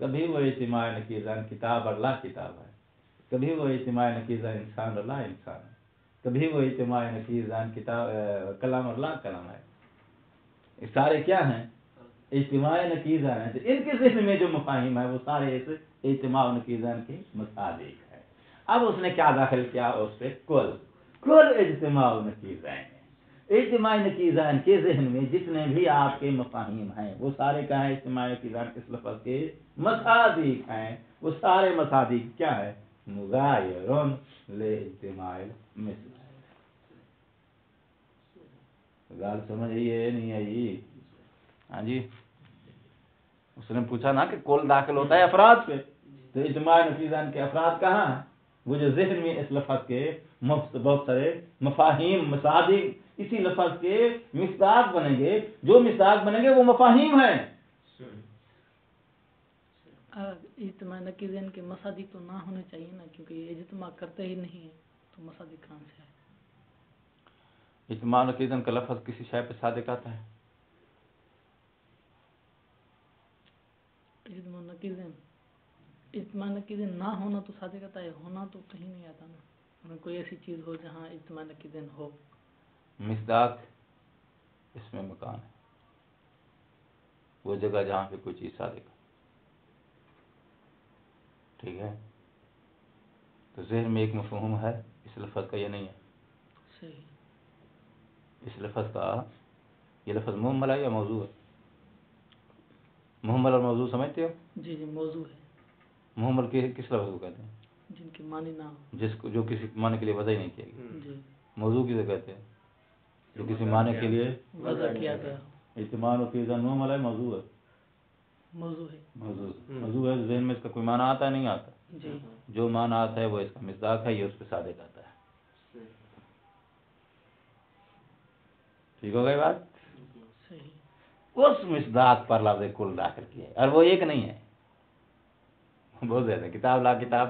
کبھی وہ اجتماع نقیزان کتاب اور لا کتاب ہے، کبھی وہ اجتماع نقیزان انسان اور لا انسان ہے، کبھی وہ اجتماع نقیزان کتاب کلام اور لا کلام ہے. یہ سارے کیا ہیں؟ اجتماع نقیزان ہیں. تو ان کے ذہن میں جو مفاہیم ہے وہ سارے اس اجتماع نقیزان کے مطابق ہے. اب اس نے کیا داخل کیا اس پہ؟ کل اجتماع نقیزان. اجتماع نقیزان کے ذہن میں جتنے بھی آپ کے مفاہیم ہیں وہ سارے کیا ہیں؟ اجتماع نقیزان اس لفظ کے مصادیق ہیں. وہ سارے مصادیق کیا ہے؟ مغایرون لاجتماع المثل. گال سمجھ آئی نہیں آئی؟ ہاں جی، اس نے پوچھا نا کہ کل داخل ہوتا ہے افراد پہ، تو اجتماع نقیزان کے افراد کہاں ہیں؟ وہ جو ذہن میں اس لفظ کے بہت سارے مفاہیم مصادیق اسی لفظ کے مصداق بنیں گے، جو مصداق بنیں گے وہ مفاہیم ہیں. اجتماع نقیزین کے مصادیق تو نہ ہونے چاہیے نا، کیونکہ یہ اجتماع کرتے ہی نہیں ہیں، تو مصادیق کہاں سے ہے؟ اجتماع نقیزن کا لفظ کسی شے پہ صادق آتا ہے. اجتماع نقیزین نہ ہونا تو صادق آتا ہے، ہونا تو کہیں نہیں آتا نا. کوئی ایسی چیز ہو جہاں اجتماع نقیزین ہو. مصداق اس میں مکان ہے، وہ جگہ جہاں پہ کوئی چیز صادق ہے. ٹھیک ہے، تو ذہن میں ایک مفہوم ہے اس لفظ کا، یہ نہیں ہے. صحیح. اس لفظ کا یہ لفظ محمل ہے یا موضوع ہے؟ محمل اور موضوع سمجھتے ہو؟ جی جی، موضوع ہے. محمل کس لفظ کو کہتے ہیں؟ جن کی معنی نہ ہو، جس کو جو کسی معنی کے لیے وضع ہی نہیں کیا گیا. جی. موضوع کسے کہتے ہیں؟ جو کسی معنی کے لیے وضع کیا گیا ہو. اجتماع نقیزان محمل ہے موضوع ہے؟ موضوع ہے. موضوع ہے، ذہن میں اس کا کوئی معنی آتا ہے نہیں آتا؟ جی. جو معنی آتا ہے وہ اس کا مصداق ہے، یہ اس پہ صادق آتا ہے. ٹھیک ہو گئی بات؟ صحیح. اس مصداق پر لفظ کل داخل کیا ہے، اور وہ ایک نہیں ہے، بہت زیادہ. کتاب لا کتاب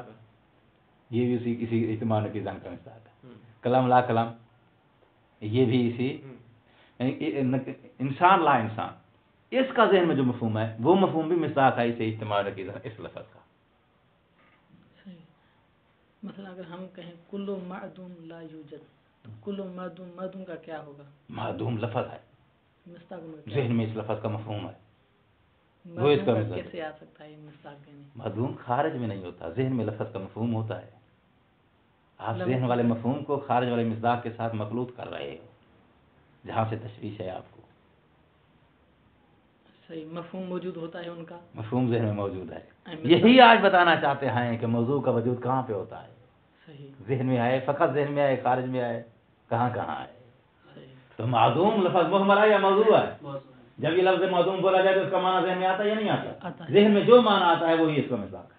یہ بھی اسی کسی اجتماع نقیزان کا مصداق ہے. کلام لا کلام یہ بھی اسی، انسان لا انسان اس کا ذہن میں جو مفہوم ہے وہ مفہوم بھی مصداق ہے اسے اجتماع نقیزان اس لفظ کا. صحیح. مثلا اگر ہم کہیں کل معدوم لا یوجد، تو کل معدوم، معدوم کا کیا ہوگا؟ معدوم لفظ ہے، مصداق میں کیا ذہن میں اس لفظ کا مفہوم ہے، وہ اس معدوم کا کا مصداق. کیسے آ سکتا ہے یہ مصداق دینے؟ معدوم خارج میں نہیں ہوتا، ذہن میں لفظ کا مفہوم ہوتا ہے. آپ ذہن والے مفہوم کو خارج والے مصداق کے ساتھ مخلوط کر رہے ہو، جہاں سے تشویش ہے آپ کو. صحیح. مفہوم موجود ہوتا ہے ان کا، مفہوم ذہن میں موجود ہے. یہی آج بتانا چاہتے ہیں کہ موضوع کا وجود کہاں پہ ہوتا ہے. صحیح. ذہن میں آئے، فقط ذہن میں آئے، خارج میں آئے، کہاں کہاں آئے. صحیح. تو معدوم لفظ محمل ہے یا موضوع ہے؟ جب یہ لفظ معدوم بولا جائے تو اس کا معنی ذہن میں آتا ہے یا نہیں آتا؟ ذہن میں جو معنی آتا ہے وہی اس کا مصداق ہے.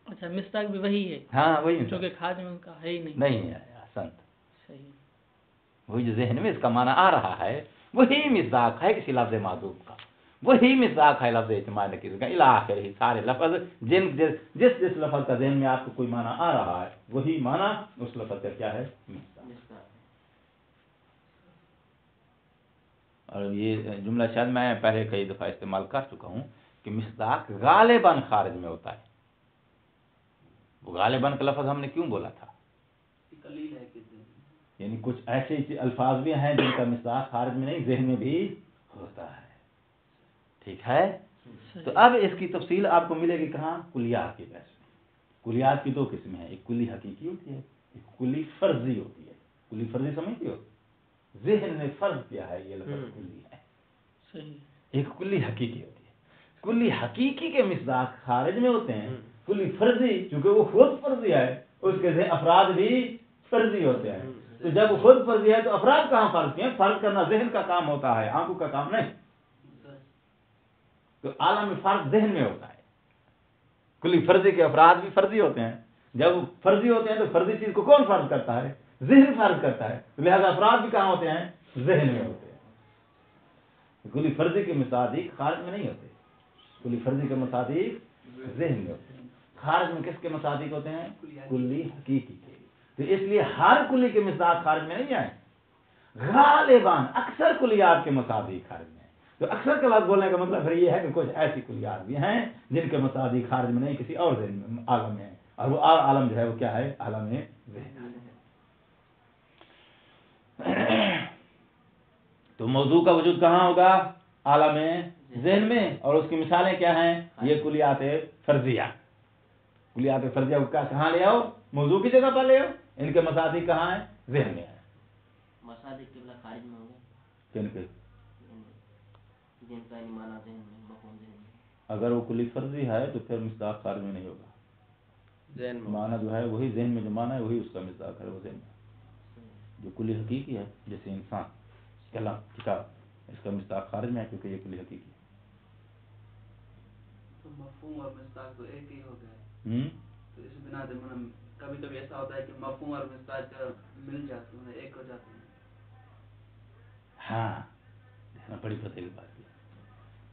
اچھا، مصداق بھی وہی ہے؟ ہاں وہی، جو کہ خارج میں ان کا ہے ہی نہیں. نہیں ہے. سنت صحیح. وہی جو ذہن میں اس کا معنی آ رہا ہے وہی مصداق ہے کسی لفظ معدوم کا، وہی مصداق ہے لفظ اجتماع نقیزن کا. الی آخر ہی سارے لفظ جس لفظ کا ذہن میں آپ کو کوئی معنی آ رہا ہے وہی معنی اس لفظ کا کیا ہے؟ مصداق. اور یہ جملہ شاید میں پہلے کئی دفعہ استعمال کر چکا ہوں کہ مصداق غالباً خارج میں ہوتا ہے. وہ غالباً کا لفظ ہم نے کیوں بولا تھا؟ یعنی کچھ ایسے الفاظ بھی ہیں جن کا مصداق خارج میں نہیں ذہن میں بھی ہوتا ہے. ٹھیک ہے. تو اب اس کی تفصیل آپ کو ملے گی کہاں؟ کلیات کی بحث میں. کلیات کی دو قسمیں ہیں، ایک کلی حقیقی ہوتی ہے، ایک کلی فرضی ہوتی ہے. کلی فرضی سمجھتے ہو؟ ذہن نے فرض کیا ہے یہ لفظ کلی ہے. صحیح. ایک کلی حقیقی ہوتی ہے. کلی حقیقی کے مصداق خارج میں ہوتے ہیں. کلی فرضی چونکہ وہ خود فرضی ہے اس کے ذہن افراد بھی فرضی ہوتے ہیں. تو جب وہ خود فرضی ہے تو افراد کہاں فرض کیے ہیں؟ فرض کرنا ذہن کا کام ہوتا ہے، آنکھوں کا کام نہیں. تو عالم فرض ذہن میں ہوتا ہے. کلی فرضی کے افراد بھی فرضی ہوتے ہیں. جب فرضی ہوتے ہیں تو فرضی چیز کو کون فرض کرتا ہے؟ ذہن فرض کرتا ہے. لہذا افراد بھی کہاں ہوتے ہیں؟ ذہن میں ہوتے ہیں. کلی فرضی کے مصادیق خارج میں نہیں ہوتے، کلی فرضی کے مصادیق ذہن میں ہوتے ہیں. خارج میں کس کے مصادیق ہوتے ہیں؟ کلی حقیقی کے. تو اس لیے ہر کلی کے مصداق خارج میں نہیں آئے، غالباً اکثر کلیات کے مصادیق خارج میں. تو تو اکثر کا بات بولنے کا مطلب پھر یہ ہے کہ کچھ ایسی کلیات بھی ہیں جن کے مطابق خارج میں نہیں کسی اور ذہن میں عالم میں ہے، اور وہ عالم جو ہے وہ کیا ہے؟ عالم ذہن ہے۔ تو موضوع کا وجود کہاں ہوگا؟ عالم ذہن میں، اور اس کی مثالیں کیا ہیں؟ یہ کلیات فرضیہ۔ کلیات فرضیہ کو کہاں لے آؤ؟ موضوع کی جگہ پر لے آؤ۔ ان کے مصادیق کہاں ہیں؟ ذہن میں ہے۔ مصادیق قبلہ خارج میں ہوں گے، کن کے؟ جن کا معنی ذہن میں، مفہوم ذہن میں۔ اگر وہ کلی فرضی ہے تو پھر مصداق خارج میں نہیں ہوگا۔ ذہن میں معنی جو ہے وہی ذہن میں جو معنی ہے وہی اس کا مصداق ہے، وہ ذہن میں جو کلی حقیقی ہے، جیسے انسان، کلام، کتاب، اس کا مصداق خارج میں ہے کیونکہ یہ کلی حقیقی ہے۔ تو مفہوم اور مصداق تو ایک ہی ہو گئے، تو اس بنا سے کبھی کبھی ایسا ہوتا ہے کہ مفہوم اور مصداق مل جاتے ہیں، ایک ہو جاتے ہیں۔ ہاں، بڑی فتح کی بات کی۔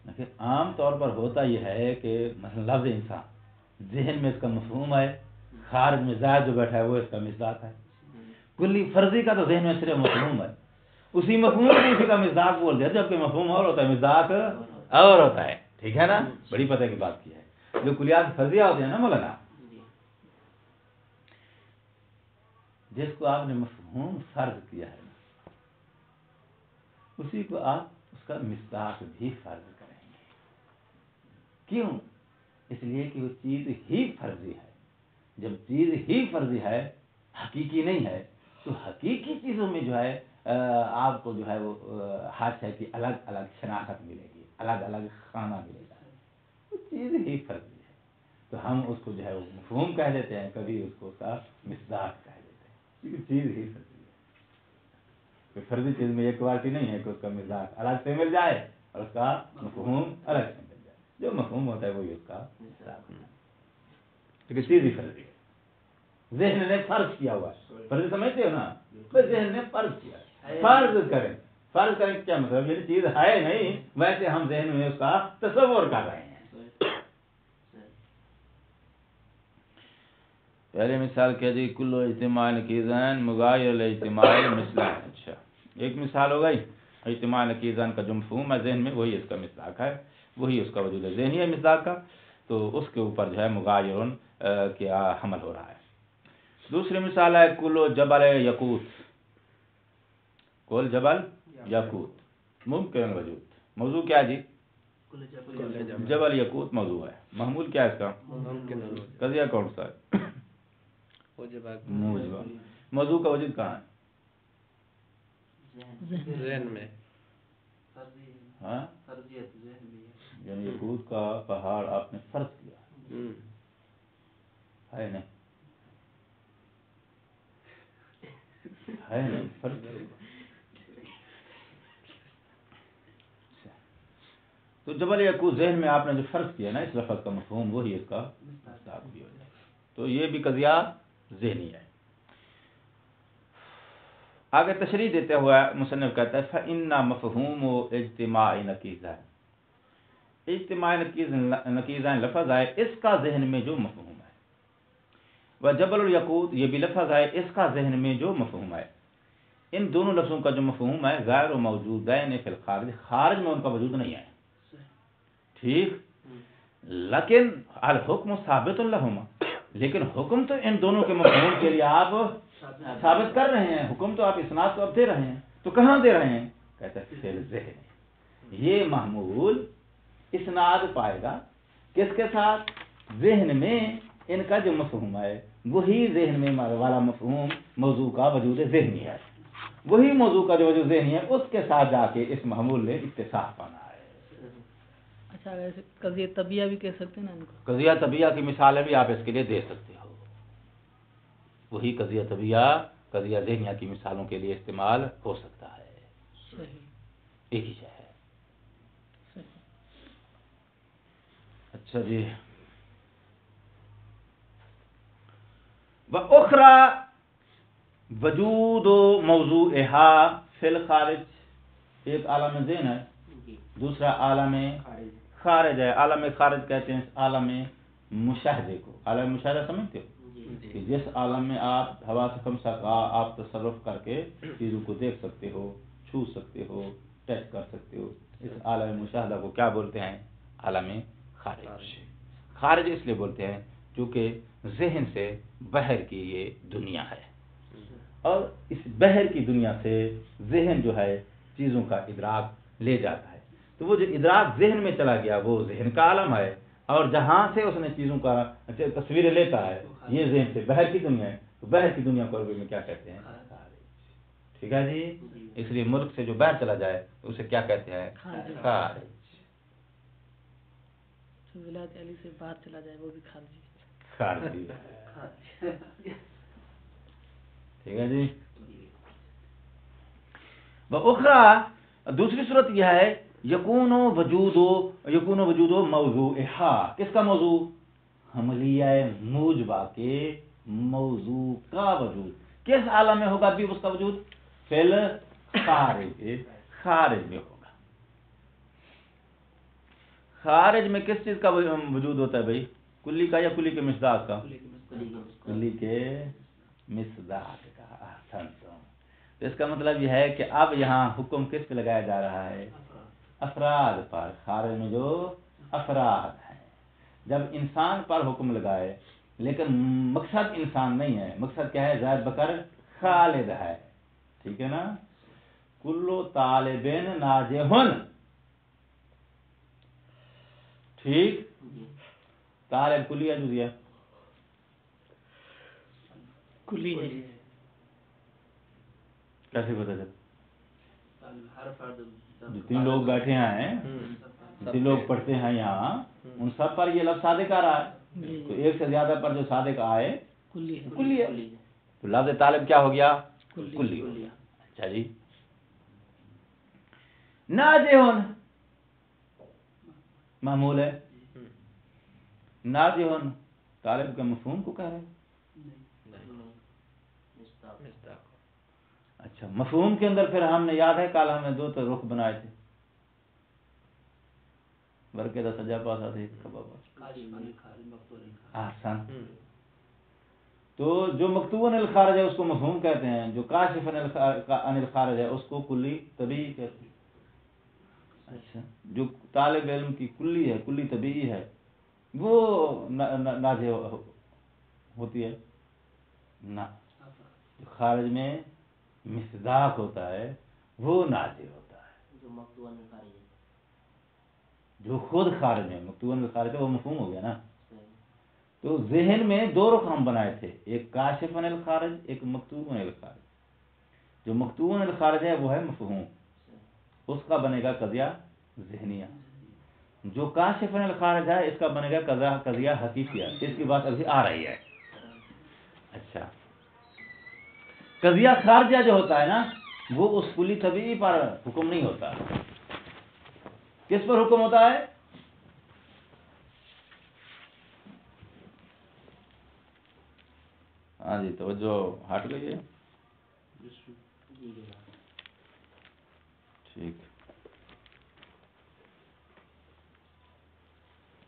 لیکن عام طور پر ہوتا یہ ہے کہ مثلا لفظ انسان ذہن میں اس کا مفہوم ہے، خارج میں زائد جو بیٹھا ہے وہ اس کا مصداق ہے۔ کلی فرضی کا تو ذہن میں صرف مفہوم ہے، اسی مفہوم کو اسی کا مصداق بول دیا، جبکہ مفہوم اور ہوتا ہے، مصداق اور ہوتا ہے۔ ٹھیک ہے نا؟ بڑی فتح کی بات کی ہے۔ جو کلیات فرضیہ ہوتے ہیں نا مولانا، جس کو آپ نے مفہوم فرض کیا ہے اسی کو آپ اس کا مصداق بھی فرض کریں گے۔ کیوں؟ اس لیے کہ وہ چیز ہی فرضی ہے۔ جب چیز ہی فرضی ہے، حقیقی نہیں ہے، تو حقیقی چیزوں میں جو ہے آپ کو جو ہے وہ حادثہ کی الگ الگ شناخت ملے گی، الگ الگ خانہ ملے گا۔ وہ چیز ہی فرضی ہے، تو ہم اس کو جو ہے وہ مفہوم کہہ دیتے ہیں، کبھی اس کو اس کا مصداق کہہ دیتے ہیں، کیونکہ چیز ہی فرضی ہے۔ کوئی فرضی چیز میں یہ کوالٹی نہیں ہے کہ اس کا مصداق الگ سے مل جائے اور اس کا مفہوم الگ سے مل جائے۔ جو مفہوم ہوتا ہے وہی اس کا مصداق ہوتا ہے، کیونکہ چیز ہی فرضی ہے۔ ذہن نے فرض کیا ہوا ہے، فرض سمجھتے ہو نا؟ بس ذہن نے فرض کیا، فرض کریں۔ فرض کریں کیا مطلب؟ یہ چیز ہے نہیں، ویسے ہم ذہن میں اس کا تصور کر رہے ہیں۔ پہلے مثال کیا جی، کل اجتماع نقیزین مغایر الاجتماع مثلان۔ اچھا، ایک مثال ہو گئی، اجتماع نقیزین کا جو مفہوم ہے ذہن میں وہی اس کا مصداق ہے، وہی اس کا وجود ہے ذہنی ہے مصداق کا، تو اس کے اوپر جو ہے مغایرن کیا حمل ہو رہا ہے۔ دوسری مثال ہے کل جبل یقوت، کل جبل یقوت ممکن وجود۔ موضوع کیا جی؟ جبل یقوت موضوع ہے، محمول کیا ہے اس کا؟ قضیہ کون سا ہے؟ موجبہ۔ موضوع کا وجود کہاں ہے؟ ذہن میں۔ ہاں، فرضیت ذہن میں ہے۔ یعنی یقوت کا پہاڑ آپ نے فرض کیا ہے نہیں؟ ہے نہیں، فرض کیا۔ تو جبل یقوت ذہن میں آپ نے جو فرض کیا نا، اس لفظ کا مفہوم وہی اس کا مصداق بھی ہو جائے، تو یہ بھی قضیہ ذہنی ہے۔ آگے تشریح دیتے ہوئے مصنف کہتا ہے فَإِنَّ مَفْهُومُ اجتماع نقیزین، اجتماع نقیزین لفظ ہے، اس کا ذہن میں جو مفہوم ہے، و جبل الیقوت یہ بھی لفظ ہے، اس کا ذہن میں جو مفہوم ہے، ان دونوں لفظوں کا جو مفہوم ہے غیر موجودین فی الخارج، خارج میں ان کا وجود نہیں ہے۔ ٹھیک، لیکن الحکم ثابت لہما، لیکن حکم تو ان دونوں کے مفہوم کے لیے آپ ثابت کر رہے ہیں، حکم تو آپ اسناد کو اب دے رہے ہیں، تو کہاں دے رہے ہیں؟ کہتے ہیں فی الذہن، یہ محمول اسناد پائے گا کس کے ساتھ؟ ذہن میں ان کا جو مفہوم ہے وہی ذہن میں والا مفہوم موضوع کا وجود ذہنی ہے، وہی موضوع کا جو وجود ذہنی ہے اس کے ساتھ جا کے اس محمول نے اتصاف پانا ہے۔ اچھا، ویسے قضیہ طبیعہ بھی کہہ سکتے ہیں نا ان کو؟ قضیہ طبیعہ کی مثالیں بھی آپ اس کے لیے دے سکتے ہو، وہی قضیہ طبیعہ قضیہ ذہنیہ کی مثالوں کے لیے استعمال ہو سکتا ہے۔ صحیح، ایک ہی ہے۔ صحیح۔ اچھا جی، وَأُخْرَى وجود موضوعها فی الخارج، ایک عالم ذہن ہے، دوسرا عالم خارج ہے۔ عالم خارج کہتے ہیں عالم مشاہدے کو۔ عالم مشاہدہ سمجھتے ہو کہ جس عالم میں آپ حواس خمسہ کا آپ تصرف کر کے چیزوں کو دیکھ سکتے ہو، چھو سکتے ہو، ٹچ کر سکتے ہو. اس عالم مشاہدہ کو کیا بولتے ہیں؟ عالم خارج. خارج اس لیے بولتے ہیں چونکہ ذہن سے باہر کی یہ دنیا ہے، اور اس باہر کی دنیا سے ذہن جو ہے چیزوں کا ادراک لے جاتا ہے. تو وہ جو ادراک ذہن میں چلا گیا وہ ذہن کا عالم ہے، اور جہاں سے اس نے چیزوں کا تصویریں لیتا ہے یہ ذہن سے باہر کی دنیا ہے. تو باہر کی دنیا کو عربی میں کیا کہتے ہیں؟ خارج. ٹھیک ہے جی. اس لیے ملک سے جو باہر چلا جائے تو اسے کیا کہتے ہیں؟ خارج. جو ولایت علی سے باہر چلا جائے وہ بھی خارجی. خارجی. ٹھیک ہے جی. وَأُخْرَى دوسری صورت یہ ہے یکون وجود موضوعہا. کس کا موضوع؟ حملیہ موجبہ کے موضوع کا وجود. کس عالم میں ہوگا بھی اس کا وجود؟ فی الخارج. خارج میں ہوگا. خارج میں کس چیز کا وجود ہوتا ہے بھائی؟ کلی کا یا کلی کے مصداق کا؟ کلی کے مصداق کا. احسن. تو اس کا مطلب یہ ہے کہ اب یہاں حکم کس پہ لگایا جا رہا ہے؟ افراد پر. خارج میں جو افراد ہیں، جب انسان پر حکم لگائے لیکن مقصد انسان نہیں ہے، مقصد کیا ہے؟ زید بکر خالد ہے. ٹھیک ہے نا. کلو طالبین ناجحن. ٹھیک. طالب کلی ہے جزیہ؟ کلی ہے. کیسے پتا چل؟ ہر فرد جتنے لوگ بیٹھے ہیں، جتنے لوگ پڑھتے ہیں یہاں، ان سب پر یہ لفظ صادق آ رہا ہے. تو ایک سے زیادہ پر جو صادق آئے کلی ہے. کلی ہے. تو لفظ طالب کیا ہو گیا؟ کلی ہو گیا. اچھا جی. ناجحن معمول ہے. ناجحن طالب کے مفہوم کو کہہ رہے ہیں. اچھا. مفہوم کے اندر پھر ہم نے یاد ہے کل ہم نے دو تو رخ بنائے تھے. برکے دا سجا پاسا تھے احسن. تو جو مکتوباً الخارج ہے اس کو مفہوم کہتے ہیں، جو کاشف عن الخارج ہے اس کو کلی طبیعی کہتے ہیں. اچھا. جو طالب علم کی کلی ہے، کلی طبیعی ہے، وہ نازع ہوتی ہے نہ. خارج میں مصداق ہوتا ہے وہ نازع ہوتا ہے. جو مقتوباً خارج ہے، جو خود خارج میں مکتوباً خارج ہے وہ مفہوم ہو گیا نا. تو ذہن میں دو رخ ہم بنائے تھے، ایک کاشف عن الخارج، ایک مکتوب عن الخارج. جو مکتوب عن الخارج ہے وہ ہے مفہوم، اس کا بنے گا قضیہ ذہنیہ. جو کاشف عن الخارج ہے اس کا بنے گا قضیہ حقیقیہ. اس کی بات ابھی آ رہی ہے. اچھا. قضیہ خارجہ جو ہوتا ہے نا وہ اس کلی طبیعی پر حکم نہیں ہوتا. کس پر حکم ہوتا ہے؟ ہاں جی توجہ ہٹ گئی ہے. ٹھیک.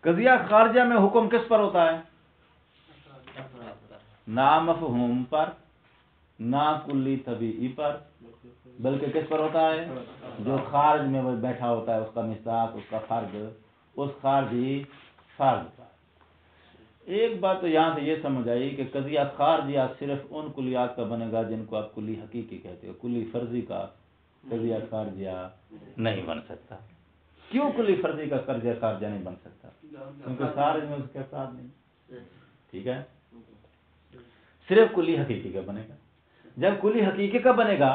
قضیہ خارجہ میں حکم کس پر ہوتا ہے؟ نہ مفہوم پر، نہ کلی طبیعی پر، بلکہ کس پر ہوتا ہے؟ جو خارج میں وہ بیٹھا ہوتا ہے اس کا مصداق، اس کا فرد، اس خارجی فرد پر. ایک بات تو یہاں سے یہ سمجھ آئی کہ قضیہ خارجیہ صرف ان کلیات کا بنے گا جن کو آپ کلی حقیقی کہتے ہو. کلی فرضی کا قضیہ خارجیہ نہیں بن سکتا. کیوں کلی فرضی کا قضیہ خارجیہ نہیں بن سکتا؟ کیونکہ خارج میں اس کے افراد نہیں. ٹھیک ہے. صرف کلی حقیقی کا بنے گا. جب کلی حقیقی کا بنے گا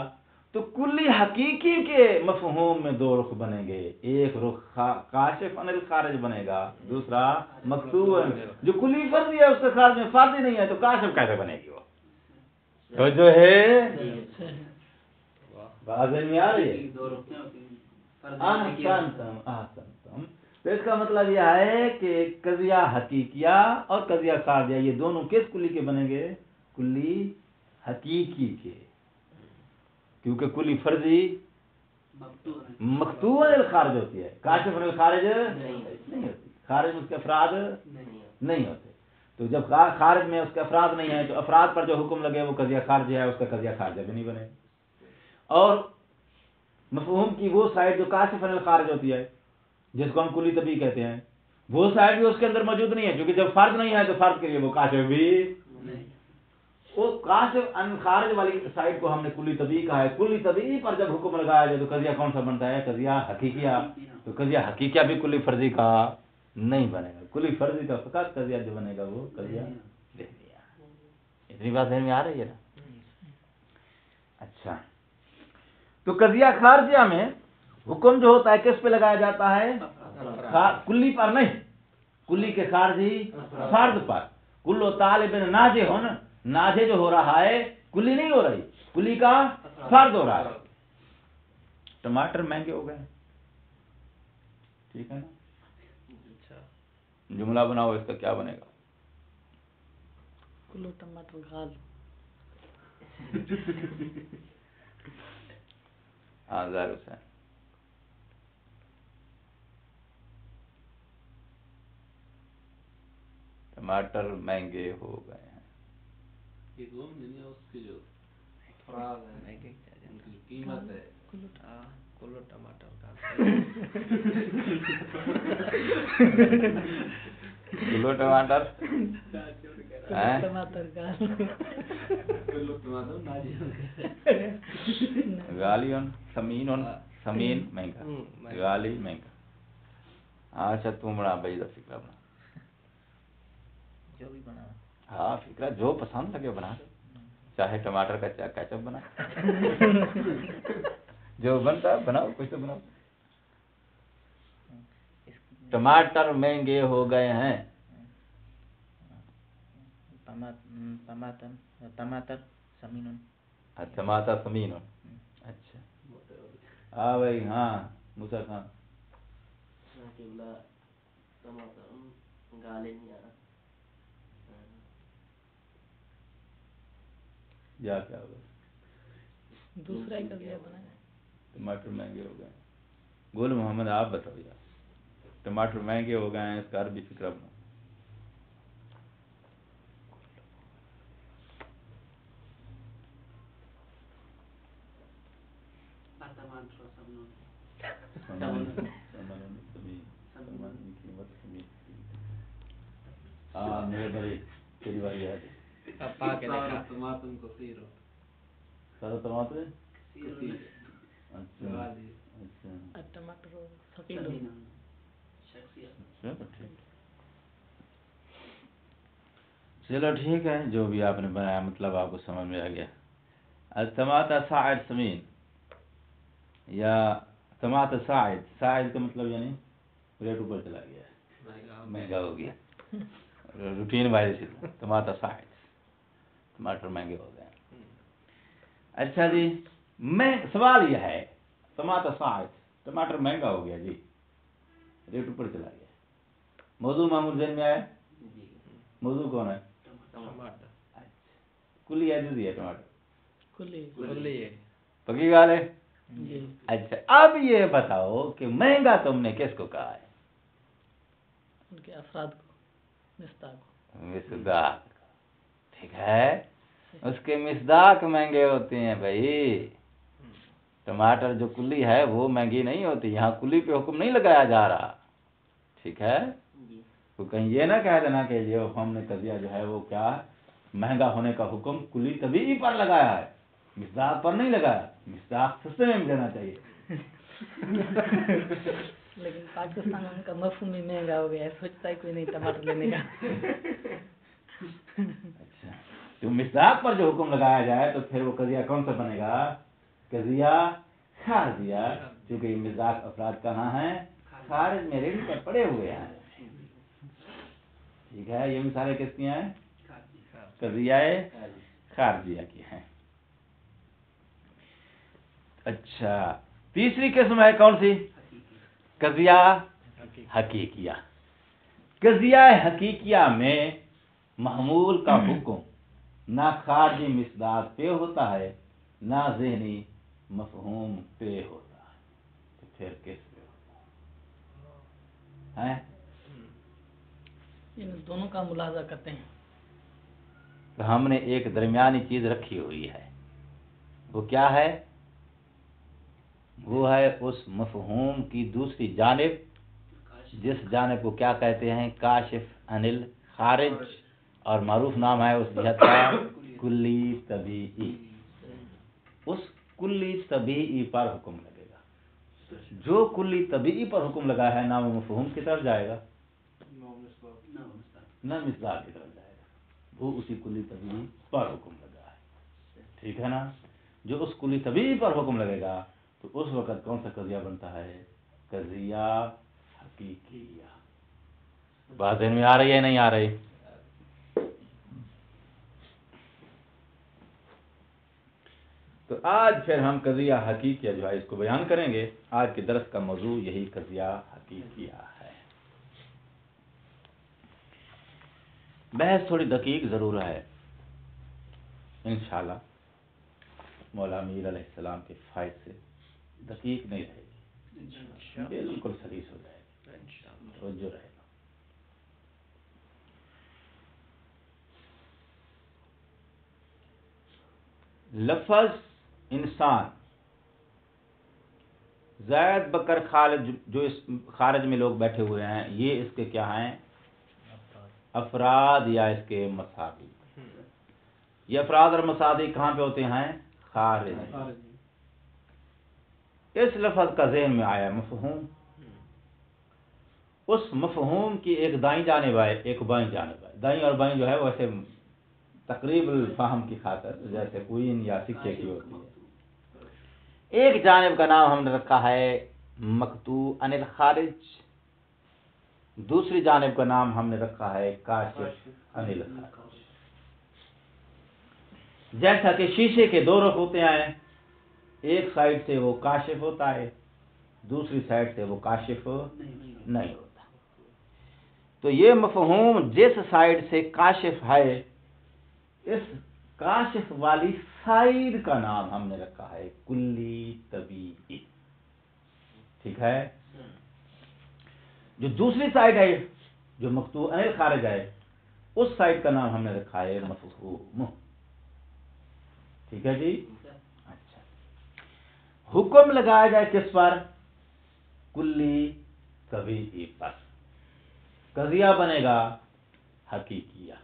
تو کلی حقیقی کے مفہوم میں دو رخ بنیں گے. ایک رخ کاشف عن الخارج بنے گا، دوسرا مکتوب. جو کلی فرضی ہے اس کے خارج میں فرضی نہیں ہے تو کاشف کیسے بنے گی؟ وہ تو جو ہے واضح میں آ رہی ہے. احسنتم. تو اس کا مطلب یہ ہے کہ قضیہ حقیقیہ اور قضیہ خارجیہ یہ دونوں کس کلی کے بنیں گے؟ کلی حقیقی کے. کیونکہ کلی فرضی مکتوب الخارج ہوتی ہے، کاشف الخارج نہیں ہوتی. خارج میں اس کے افراد نہیں ہوتے. تو جب خارج میں اس کے افراد نہیں ہیں تو افراد پر جو حکم لگے وہ قضیہ خارجہ ہے، اس کا قضیہ خارجہ بھی نہیں بنے. اور مفہوم کی وہ سائڈ جو کاشف عن الخارج ہوتی ہے، جس کو ہم کلی طبی کہتے ہیں، وہ سائڈ بھی اس کے اندر موجود نہیں ہے، کیونکہ جب فرد نہیں ہے تو فرد کے لیے وہ کاشف بھی نہیں وہ کاشف عن خارج والی سائڈ کو ہم نے کلی طبی کہا ہے۔ کلی طبی پر جب حکم لگایا جائے تو قضیہ کون سا بنتا ہے؟ قضیہ حقیقیہ۔ تو قضیہ حقیقیہ بھی کلی فرضی کا نہیں بنے گا، کلی فرضی کا فقط قضیہ جو بنے گا وہ قضیہ ذہنیہ۔ اتنی بات ذہن میں آ رہی ہے نا؟ اچھا، تو قضیہ خارجیہ میں حکم جو ہوتا ہے کس پہ لگایا جاتا ہے؟ کلی پر نہیں، کلی کے خارجی فرد پر۔ کلو طالب ناجے ہو نا، ناجے جو ہو رہا ہے کلی نہیں ہو رہی، کلی کا فرد ہو رہا ہے۔ ٹماٹر مہنگے ہو گئے، ٹھیک ہے نا؟ جملہ بناؤ، اس کا کیا بنے گا؟ کلو ٹماٹر گھال ہاں ظاہر حسین، ٹماٹر مہنگے ہو گئے ہیں۔ یہ گوم نہیں ہے، اس کی جو فراغ ہے ان کی قیمت ہے کلو ٹماٹر کا کلو ٹماٹر ٹماٹر گھال کلو ٹماٹر ناجی غالیون سمین سمین مہنگا، غالی مہنگا۔ اچھا تم بنا بھائی فکرہ بنا، جو بھی بنا ہاں فکرہ جو پسند لگے بنا، چاہے ٹماٹر کا چاہے کیچپ بنا، جو بنتا ہے بناؤ، کچھ تو بناؤ۔ ٹماٹر مہنگے ہو گئے ہیں، ٹماٹر سمین ٹماٹر سمین۔ اچھا ہاں بھائی، ہاں موسیٰ خان، ٹماٹر گالے نہیں آ رہا یا کیا ہوگا؟ دوسرا ہی قضیہ بنایا۔ ٹماٹر مہنگے ہو گئے ہیں۔ گول محمد آپ بتاؤ یار، ٹماٹر مہنگے ہو گئے ہیں، اس کا عربی فکرہ بناؤ۔ ہاں میرے بھائی تیری باری ہے، ٹماٹر کو سیرو سارا ٹماٹر۔ کثیر اچھا غالی اچھا ٹماٹر سفید چلو ٹھیک، چلو ٹھیک ہے، جو بھی آپ نے بنایا مطلب آپ کو سمجھ میں آ گیا۔ الٹماٹر صاعد سمین، یا ٹماٹر صاعد، صاعد کا مطلب یعنی ریٹ اوپر چلا گیا ہے، مہنگا ہو گیا، روٹین وائز ٹماٹر صاعد، ٹماٹر مہنگے ہو گئے ہیں۔ اچھا جی، میں سوال یہ ہے، ٹماٹر صاعد، ٹماٹر مہنگا ہو گیا جی، ریٹ اوپر چلا گیا، موضوع معمول ذہن میں آیا؟ موضوع کون ہے؟ ٹماٹر کلی ہے جزئی ہے؟ ٹماٹر کلی پکی گال ہے۔ جی، اچھا اب یہ بتاؤ کہ مہنگا تم نے کس کو کہا ہے؟ ان کے افراد کو، مصداق کو۔ مصداق، ٹھیک ہے، اس کے مصداق مہنگے ہوتے ہیں بھائی۔ ٹماٹر جو کلی ہے وہ مہنگی نہیں ہوتی، یہاں کلی پہ حکم نہیں لگایا جا رہا، ٹھیک ہے؟ تو کہیں یہ نہ کہہ دینا کہ یہ ہم نے قضیہ جو ہے وہ کیا مہنگا ہونے کا حکم کلی طبی پر لگایا ہے، مصداق پر نہیں لگایا، مصداق سستے میں دینا چاہیے۔ لیکن پاکستان میں ان کا مفہوم ہی مہنگا ہو گیا ہے، سوچتا ہے کوئی نہیں ٹماٹر لینے کا۔ اچھا، تو مصداق پر جو حکم لگایا جائے تو پھر وہ قضیہ کون سا بنے گا؟ قضیہ خارجیہ، کیونکہ یہ مصداق افراد کہاں ہیں؟ خارج میں، ریڈی پر پڑے ہوئے ہیں، ٹھیک ہے؟ یہ مثالیں کس کی ہیں؟ قضیہ خارجیہ کی ہیں۔ اچھا، تیسری قسم ہے کون سی؟ قضیہ حقیقیہ۔ قضیہ حقیقیہ میں محمول کا حکم نہ خارجی مصداق پہ ہوتا ہے نہ ذہنی مفہوم پہ ہوتا ہے، تو پھر کس پہ ہوتا ہے؟ ان دونوں کا ملاحظہ کرتے ہیں۔ تو ہم نے ایک درمیانی چیز رکھی ہوئی ہے، وہ کیا ہے؟ وہ ہے اس مفہوم کی دوسری جانب جس جانب کو کیا کہتے ہیں کاشف انل خارج، اور معروف نام ہے اس جہت کا کلی طبیعی۔ اس کلی طبیعی پر حکم لگے گا، جو کلی طبیعی پر حکم لگا ہے نام و مفہوم کی طرف جائے گا، نہ مصداق کی طرف جائے گا، وہ اسی کلی طبیعی پر حکم لگا ہے، ٹھیک ہے نا؟ جو اس کلی طبیعی پر حکم لگے گا تو اس وقت کون سا قضیہ بنتا ہے؟ قضیہ حقیقیہ۔ بات ذہن میں آ رہی ہے نہیں آ رہی؟ تو آج پھر ہم قضیہ حقیقیہ جو ہے اس کو بیان کریں گے۔ آج کے درس کا موضوع یہی قضیہ حقیقیہ ہے۔ بحث تھوڑی دقیق ضرور ہے، انشاءاللہ مولا میر علیہ السلام کے فائد سے دقیق نہیں رہے گی، بالکل سلیس ہو جائے گی، توجہ رہے گا۔ لفظ انسان، زید بکر خالد، جو اس خارج میں لوگ بیٹھے ہوئے ہیں، یہ اس کے کیا ہیں؟ افراد یا اس کے مساوی۔ یہ افراد اور مساوی کہاں پہ ہوتے ہیں؟ خارج۔ اس لفظ کا ذہن میں آیا مفہوم، اس مفہوم کی ایک دائیں جانب ہے ایک بائیں جانب ہے۔ دائیں اور بائیں جو ہے وہ ایسے تقریب الفہم کی خاطر جیسے کوئن یا سکے کی ہوتی ہے۔ ایک جانب کا نام ہم نے رکھا ہے مقطوع عن الخارج، دوسری جانب کا نام ہم نے رکھا ہے کاشف عن الخارج۔ جیسا کہ شیشے کے دو رخ ہوتے ہیں، ایک سائڈ سے وہ کاشف ہوتا ہے، دوسری سائڈ سے وہ کاشف نہیں ہوتا۔ تو یہ مفہوم جس سائڈ سے کاشف ہے، اس کاشف والی سائڈ کا نام ہم نے رکھا ہے کلی طبیعی، ٹھیک ہے؟ جو دوسری سائڈ ہے جو مقطوع عن الخارج ہے، اس سائڈ کا نام ہم نے رکھا ہے مفہوم، ٹھیک ہے جی؟ اچھا، حکم لگایا جائے کس پر؟ کلی طبیعی پر، قضیہ بنے گا حقیقیہ۔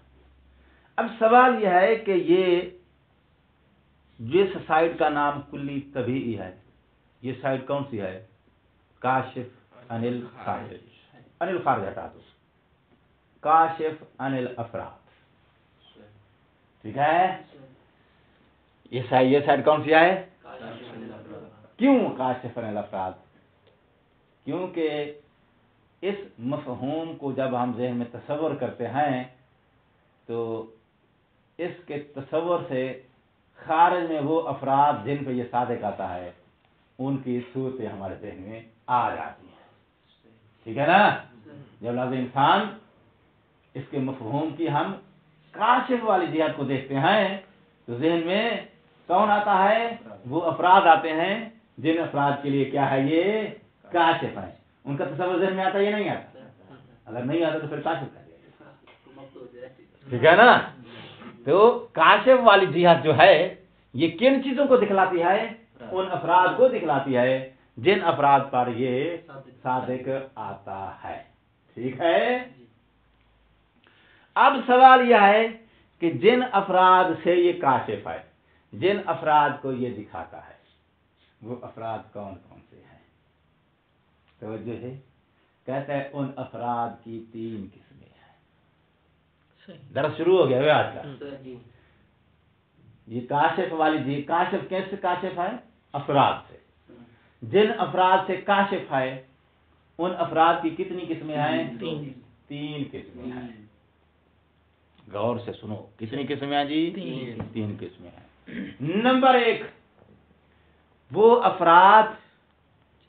اب سوال یہ ہے کہ یہ جس سائڈ کا نام کلی طبیعی ہے، یہ سائڈ کون سی ہے؟ کاشف عن الخارج۔ عن الخارج ہٹا دو، کاشف عن الافراد، ٹھیک ہے؟ یہ سائڈ کون سی ہے؟ کیوں کاشف عن الافراد؟ کیونکہ اس مفہوم کو جب ہم ذہن میں تصور کرتے ہیں تو اس کے تصور سے خارج میں وہ افراد جن پہ یہ صادق آتا ہے ان کی صورتیں ہمارے ذہن میں آ جاتی ہیں، ٹھیک ہے نا؟ جب لفظ انسان اس کے مفہوم کی ہم کاشف والی جہت کو دیکھتے ہیں تو ذہن میں کون آتا ہے؟ وہ افراد آتے ہیں جن افراد کے لیے کیا ہے؟ یہ کاشف ہے۔ ان کا تصور ذہن میں آتا ہے یا نہیں آتا؟ اگر نہیں آتا تو پھر کاشف کر دیا، ٹھیک ہے نا؟ تو کاشف والی جہت جو ہے یہ کن چیزوں کو دکھلاتی ہے؟ ان افراد کو دکھلاتی ہے جن افراد پر یہ صادق آتا ہے، ٹھیک ہے؟ اب سوال یہ ہے کہ جن افراد سے یہ کاشف ہے، جن افراد کو یہ دکھاتا ہے، وہ افراد کون کون سے ہیں؟ توجہ ہے، کہتا ہے ان افراد کی 3 قسمیں ہیں۔ درس شروع ہو گیا آج کا۔ یہ کاشف والی جی، کاشف کیسے کاشف ہے؟ افراد سے۔ جن افراد سے کاشف ہے ان افراد کی کتنی قسمیں ہیں؟ 3 قسمیں ہیں۔ غور سے سنو، کتنی قسمیں ہیں جی؟ 3 قسمیں ہیں۔ نمبر 1، وہ افراد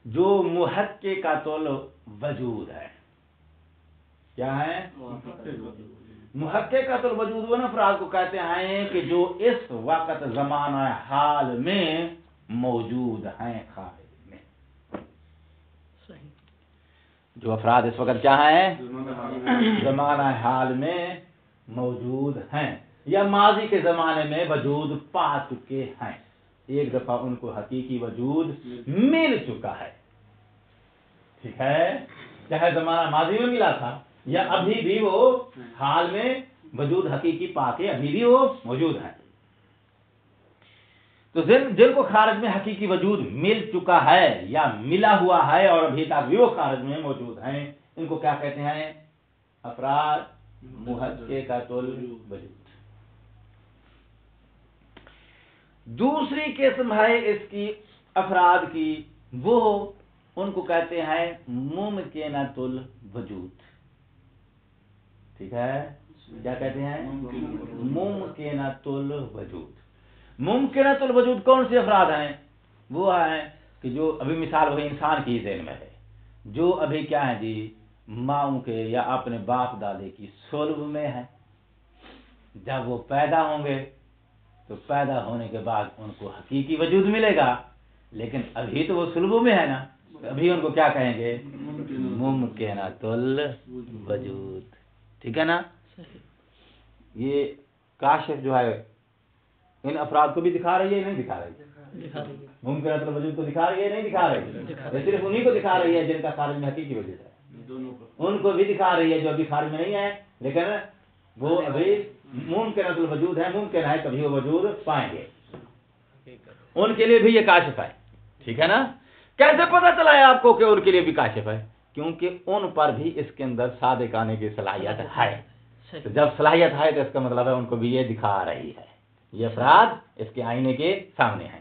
جو محققۃ الوجود ہے۔ کیا ہے؟ محققۃ الوجود ان افراد کو کہتے ہیں کہ جو اس وقت زمانہ حال میں موجود ہیں خارج میں۔ جو افراد اس وقت کیا ہیں؟ زمانہ حال میں موجود ہیں یا ماضی کے زمانے میں وجود پا چکے ہیں، ایک دفعہ ان کو حقیقی وجود مل چکا ہے، ٹھیک ہے، چاہے زمانہ ماضی میں ملا تھا یا ابھی بھی وہ حال میں وجود حقیقی پا کے ابھی بھی وہ موجود ہے۔ تو جن کو خارج میں حقیقی وجود مل چکا ہے یا ملا ہوا ہے اور ابھی تک بھی وہ خارج میں موجود ہیں، ان کو کیا کہتے ہیں؟ افراد محققۃ الوجود۔ دوسری قسم ہے اس کی افراد کی، وہ ان کو کہتے ہیں ممکنۃ الوجود، ٹھیک ہے، کیا کہتے ہیں؟ ممکنۃ الوجود۔ ممکنۃ الوجود کون سے افراد ہیں؟ وہ ہیں کہ جو ابھی مثال وہی انسان کی ذہن میں ہے، جو ابھی کیا ہے جی، ماؤں کے یا اپنے باپ دادے کی صلب میں ہے۔ جب وہ پیدا ہوں گے تو پیدا ہونے کے بعد ان کو حقیقی وجود ملے گا، لیکن ابھی تو وہ صلب میں ہے نا، ابھی ان کو کیا کہیں گے؟ ممکنۃ الوجود، ٹھیک ہے نا۔ یہ کاشف جو ہے ان افراد کو بھی دکھا رہی ہے یا نہیں دکھا رہی ہے؟ ممکنۃ الوجود کو دکھا رہی ہے نہیں دکھا رہی ہے؟ صرف انہی کو دکھا رہی ہے جن کا خارج میں حقیقی وجود ہے، ان کو بھی دکھا رہی ہے جو ابھی خارج میں نہیں ہے لیکن وہ ابھی ممکنۃ الوجود ہے، ممکن ہے کبھی وہ وجود پائیں گے، ان کے لیے بھی یہ کاشف ہے، ٹھیک ہے نا۔ کیسے پتہ چلا ہے آپ کو کہ ان کے لیے بھی کاشف ہے؟ کیونکہ ان پر بھی اس کے اندر صادق آنے کی صلاحیت ہے، تو جب صلاحیت ہے تو اس کا مطلب ہے ان کو بھی یہ دکھا رہی ہے، یہ افراد اس کے آئینے کے سامنے ہیں۔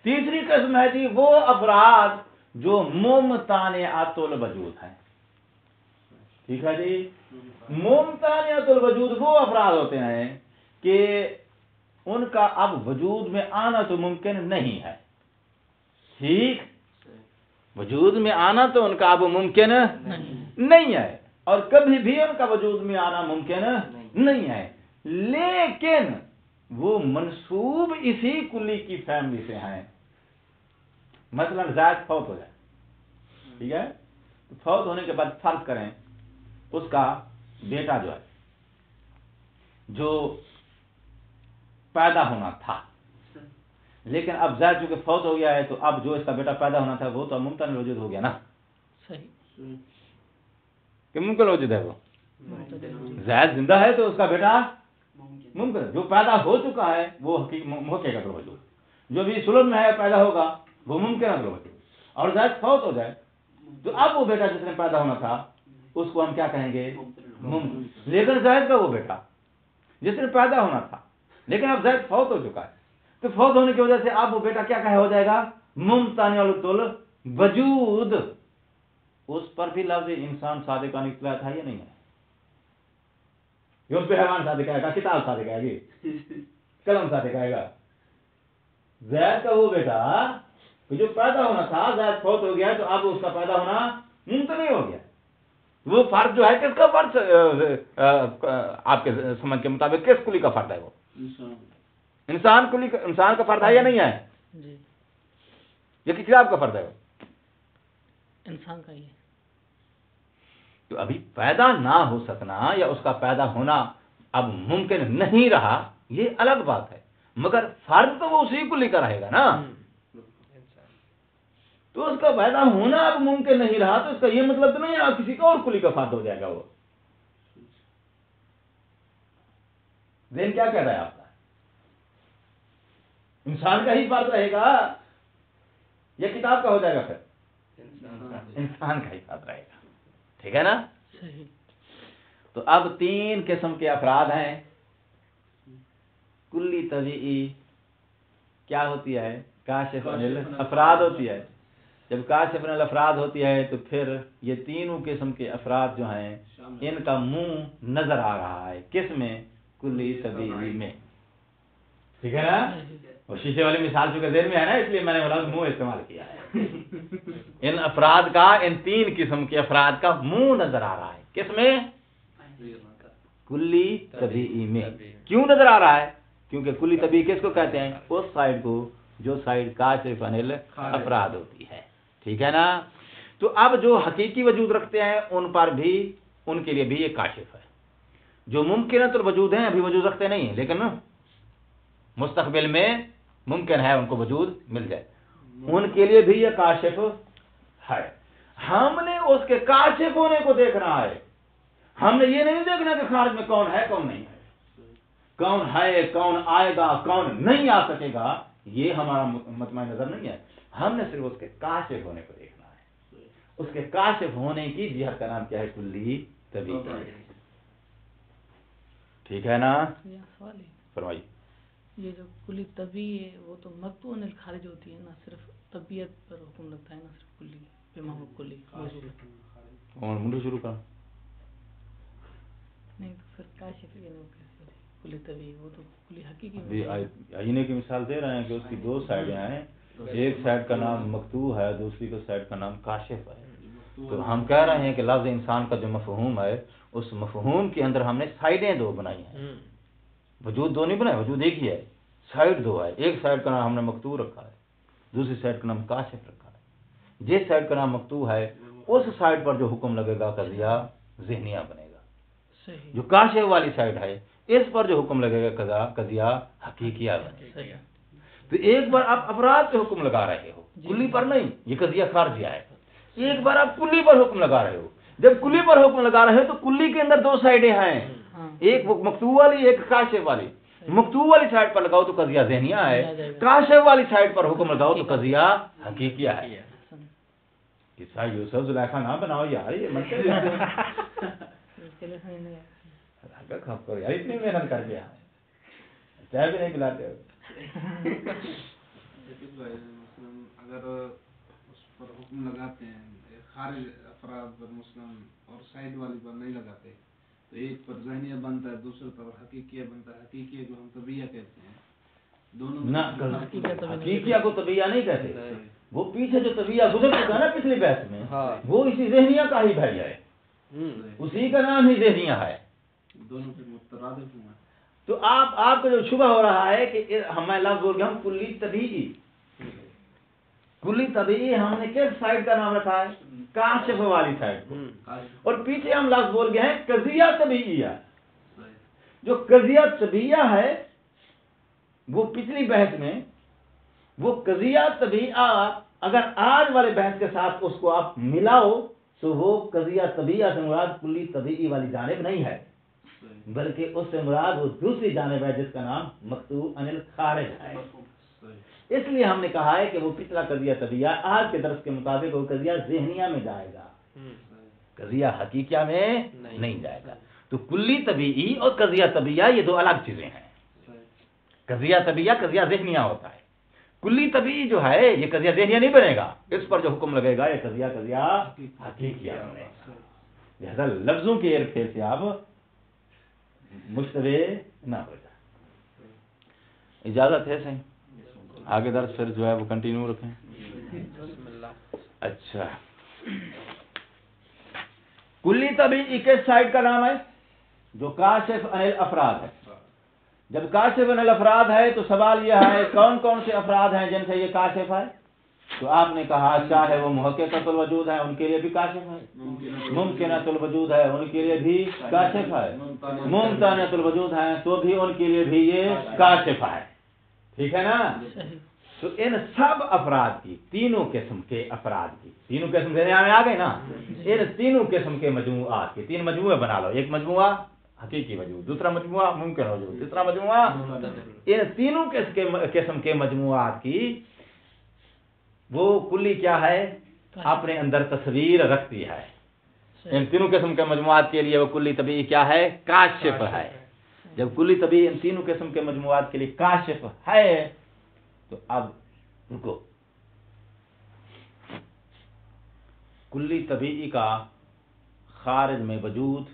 تیسری قسم ہے جی وہ افراد جو ممتنعۃ الوجود ہیں، ٹھیک ہے جی۔ ممتنعۃ الوجود وہ افراد ہوتے ہیں کہ ان کا اب وجود میں آنا تو ممکن نہیں ہے، ٹھیک، وجود میں آنا تو ان کا اب ممکن نہیں ہے اور کبھی بھی ان کا وجود میں آنا ممکن نہیں ہے، لیکن وہ منسوب اسی کلی کی فیملی سے ہیں۔ مثلا زید فوت ہو جائے، ٹھیک ہے، تو فوت ہونے کے بعد فرض کریں اس کا بیٹا جو ہے جو پیدا ہونا تھا، لیکن اب زید چونکہ فوت ہو گیا ہے تو اب جو اس کا بیٹا پیدا ہونا تھا وہ تو ممکن الوجود ہو گیا نا، صحیح، کہ ممکن الوجود ہے، وہ زید زندہ ہے تو اس کا بیٹا ممکن ہے، جو پیدا ہو چکا ہے وہ حقیقت الوجود، جو بھی سلم میں ہے پیدا ہوگا وہ ممکن الوجود، اور زید فوت ہو جائے تو اب وہ بیٹا جس نے پیدا ہونا تھا اس کو ہم کیا کہیں گے؟ ممکن، لیکن زید کا وہ بیٹا جس نے پیدا ہونا تھا لیکن اب زید فوت ہو چکا ہے، تو فوت ہونے کی وجہ سے اب وہ بیٹا کیا کہا ہو جائے گا؟ ممتنعۃ الوجود۔ اس پر بھی لفظ انسان صادقانہ اطلاع تھا یا نہیں ہے؟ یہ اس پہ حیوان صادق آئے گا، کتاب صادق آئے گی، قلم صادق آئے گا۔ زید کا وہ بیٹا جو پیدا ہونا تھا، زید فوت ہو گیا تو اب اس کا پیدا ہونا ممکن نہیں ہو گیا، وہ فرد جو ہے کس کا فرد؟ آپ کے سمجھ کے مطابق کس کلی کا فرد ہے؟ وہ انسان کلی کا، انسان کا فرد ہے یا نہیں ہے؟ جی، یہ کس کتاب کا فرد ہے؟ وہ انسان کا ہی ہے۔ تو ابھی پیدا نہ ہو سکنا یا اس کا پیدا ہونا اب ممکن نہیں رہا یہ الگ بات ہے، مگر فرد تو وہ اسی کلی کا رہے گا نا، تو اس کا پیدا ہونا اب ممکن نہیں رہا تو اس کا یہ مطلب تو نہیں ہے کسی کا اور کلی کا فرد ہو جائے گا۔ وہ ذہن کیا کہہ رہا ہے آپ کا؟ انسان کا ہی فرد رہے گا یا کتاب کا ہو جائے گا؟ پھر انسان کا ہی فرد رہے گا، ٹھیک ہے نا۔ صحیح، تو اب تین قسم کے افراد ہیں۔ کلی طبیعی کیا ہوتی ہے؟ کاشف عن الافراد ہوتی ہے۔ جب کاشف عن الافراد ہوتی ہے تو پھر یہ تینوں قسم کے افراد جو ہیں ان کا منہ نظر آ رہا ہے، کس میں؟ کلی طبیعی میں، ٹھیک ہے نا۔ اور شیشے والی مثال چونکہ ذہن میں ہے نا اس لیے میں نے بولا منہ استعمال کیا ہے۔ ان افراد کا، ان تین قسم کے افراد کا منہ نظر آ رہا ہے، کس میں؟ کلی طبیعی میں۔ کیوں نظر آ رہا ہے؟ کیونکہ کلی طبیعی کس کو کہتے ہیں؟ اس سائڈ کو جو سائڈ کاشف عن الافراد ہوتی ہے، ٹھیک ہے نا۔ تو اب جو حقیقی وجود رکھتے ہیں ان پر بھی، ان کے لیے بھی یہ کاشف ہے۔ جو ممکنۃ الوجود ہیں ابھی وجود رکھتے نہیں ہیں لیکن مستقبل میں ممکن ہے ان کو وجود مل جائے، ان کے لیے بھی یہ کاشف ہے۔ ہم نے اس کے کاشف ہونے کو دیکھنا ہے، ہم نے یہ نہیں دیکھنا کہ خارج میں کون ہے کون نہیں ہے، کون ہے کون آئے گا کون نہیں آ سکے گا، یہ ہمارا مطمع نظر نہیں ہے۔ ہم نے صرف اس کے کاشف ہونے کو دیکھنا ہے، اس کے کاشف ہونے کی جہت کا نام کیا ہے؟ کلی طبیعی۔ ٹھیک ہے نا؟ یہ سوال ہے، فرمائیے۔ یہ جو کلی طبی ہے وہ تو مقطوع عن الخارج ہوتی ہے نا، صرف طبیعت پر حکم لگتا ہے نا، صرف کلی بما ہو کلی اور منڈو شروع کر۔ نہیں تو پھر کاشف یہ نہیں کیسے ہوتی؟ کلی طبی وہ تو کلی حقیقی ابھی ہوتی ہے۔ آئینے کی مثال دے رہے ہیں کہ اس کی دو سائڈیں ہیں، ایک سائڈ کا نام مقطوع ہے، دوسری کا سائڈ کا نام کاشف ہے۔ تو ہم کہہ رہے ہیں کہ لفظ انسان کا جو مفہوم ہے اس مفہوم کے اندر ہم نے سائڈیں دو بنائی ہیں، وجود دو نہیں بنائے، وجود ایک ہی ہے، سائڈ دو ہے۔ ایک سائڈ کا نام ہم نے مقطوع رکھا ہے، دوسری سائڈ کا نام کاشف رکھا ہے۔ جس سائڈ کا نام مقطوع ہے اس سائڈ پر جو حکم لگے گا قضیہ ذہنیہ بنے گا، صحیح جو کاشف والی سائڈ ہے اس پر جو حکم لگے گا قضیہ حقیقیہ بنے گا۔ صحیح۔ تو ایک بار آپ افراد پہ حکم لگا رہے ہو، کلی پر نہیں، یہ قضیہ خارجیہ ہے۔ ایک بار آپ کلی پر حکم لگا رہے ہو، جب کلی پر حکم لگا رہے ہو تو کلی کے اندر دو سائڈیں ہیں، ایک مقطوع والی ایک کاشف والی۔ مقطوع والی سائڈ پر لگاؤ تو قضیہ ذہنیہ ہے، کاشف والی سائڈ پر حکم لگاؤ تو قضیہ حقیقیہ ہے۔ قصہ یوسف زلیخا نہ بناؤ یار، یہ مت یار، اتنی محنت کر کے چائے بھی نہیں پلاتے ہو۔ اگر اس پر حکم لگاتے ہیں خارج افراد پر مسلم اور سائڈ والی پر نہیں لگاتے تو ایک پر ذہنیہ بنتا ہے، دوسرے پر حقیقیہ بنتا ہے۔ حقیقیہ کو ہم طبیعہ کہتے ہیں، دونوں حقیقیہ کو طبیعہ نہیں کہتے، وہ پیچھے جو طبیعہ گزر چکا نا پچھلی بحث میں وہ اسی ذہنیہ کا ہی بھائی ہے، اسی کا نام ہی ذہنیہ ہے، دونوں کے مترادف ہوا۔ تو آپ کا جو شبہ ہو رہا ہے کہ ہم لفظ بول گئے ہم کلی طبیعی، کلی طبیعی ہم نے کس سائڈ کا نام رکھا ہے؟ کاشف والی سائڈ کو، اور پیچھے ہم لفظ بول گئے ہیں قضیہ طبیعیہ۔ جو قضیہ طبیعیہ ہے وہ پچھلی بحث میں وہ قضیہ طبیعہ اگر آج والے بحث کے ساتھ اس کو آپ ملاؤ تو وہ قضیہ طبیعہ سے مراد کلی طبیعی والی جانب نہیں ہے، بلکہ اس سے مراد وہ دوسری جانب ہے جس کا نام مقطوع عن الخارج ہے۔ اس لیے ہم نے کہا ہے کہ وہ پچھلا قضیہ طبیعہ آج کے درس کے مطابق وہ قضیہ ذہنیہ میں جائے گا، قضیہ حقیقیہ میں نہیں جائے گا۔ تو کلی طبیعی اور قضیہ طبیعہ یہ دو الگ چیزیں ہیں۔ قضیہ طبیعہ قضیہ ذہنیہ ہوتا ہے، کلی طبیعی جو ہے یہ قضیہ ذہنیہ نہیں بنے گا، اس پر جو حکم لگے گا یہ قضیہ حقیقیہ بنے گا۔ لہذا لفظوں کے ہیر پھیر سے آپ مشتبہ نہ ہو جائے۔ اجازت ہے صحیح؟ آگے درس پھر جو ہے وہ کنٹینیو رکھیں۔ اچھا، کلی طبیعی کس سائڈ کا نام ہے؟ جو کاشف عن الافراد ہے۔ جب کاشف عن الافراد ہے تو سوال یہ ہے کون کون سے افراد ہیں جن سے یہ کاشف ہے؟ تو آپ نے کہا چاہے وہ محققۃ الوجود ہے ان کے لیے بھی کاشف ہے، ممکنۃ الوجود ہے ان کے لیے بھی کاشف ہے، ممتنعۃ الوجود ہے تو بھی ان کے لیے بھی یہ کاشف ہے۔ ٹھیک ہے نا؟ تو ان سب افراد کی، تینوں قسم کے افراد کی، تینوں قسم دینے میں آ گئے نا، ان تینوں قسم کے مجموعات کے تین مجموعے بنا لو، ایک مجموعہ حقیقی وجود، دوسرا مجموعہ ممکن وجود، تیسرا مجموعہ۔ ان تینوں قسم کے مجموعات کی وہ کلی کیا ہے؟ اپنے اندر تصویر رکھتی ہے۔ ان تینوں قسم کے مجموعات کے لیے وہ کلی طبیعی کیا ہے؟ کاشف ہے۔ جب کلی طبیعی ان تینوں قسم کے مجموعات کے لیے کاشف ہے تو اب رکو، کلی طبیعی کا خارج میں وجود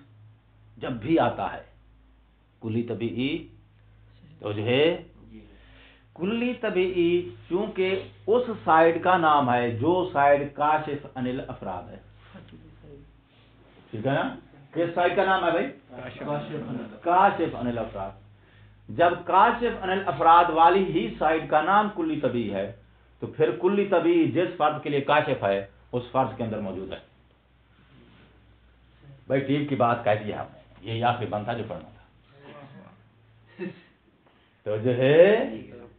جب بھی آتا ہے، کلی طبیعی تو جو ہے کلی طبیعی چونکہ اس سائڈ کا نام ہے جو سائڈ کاشف عن الافراد ہے، ٹھیک ہے نا؟ کس سائڈ کا نام ہے بھائی؟ کاشف عن الافراد۔ جب کاشف عن الافراد والی ہی سائڈ کا نام کلی طبیعی ہے تو پھر کلی طبیعی جس فرد کے لیے کاشف ہے اس فرد کے اندر موجود ہے۔ بھائی ٹیپ کی بات کہہ دیا ہم نے، یہ یا پھر بنتا جو پڑھنا تھا تو جو ہے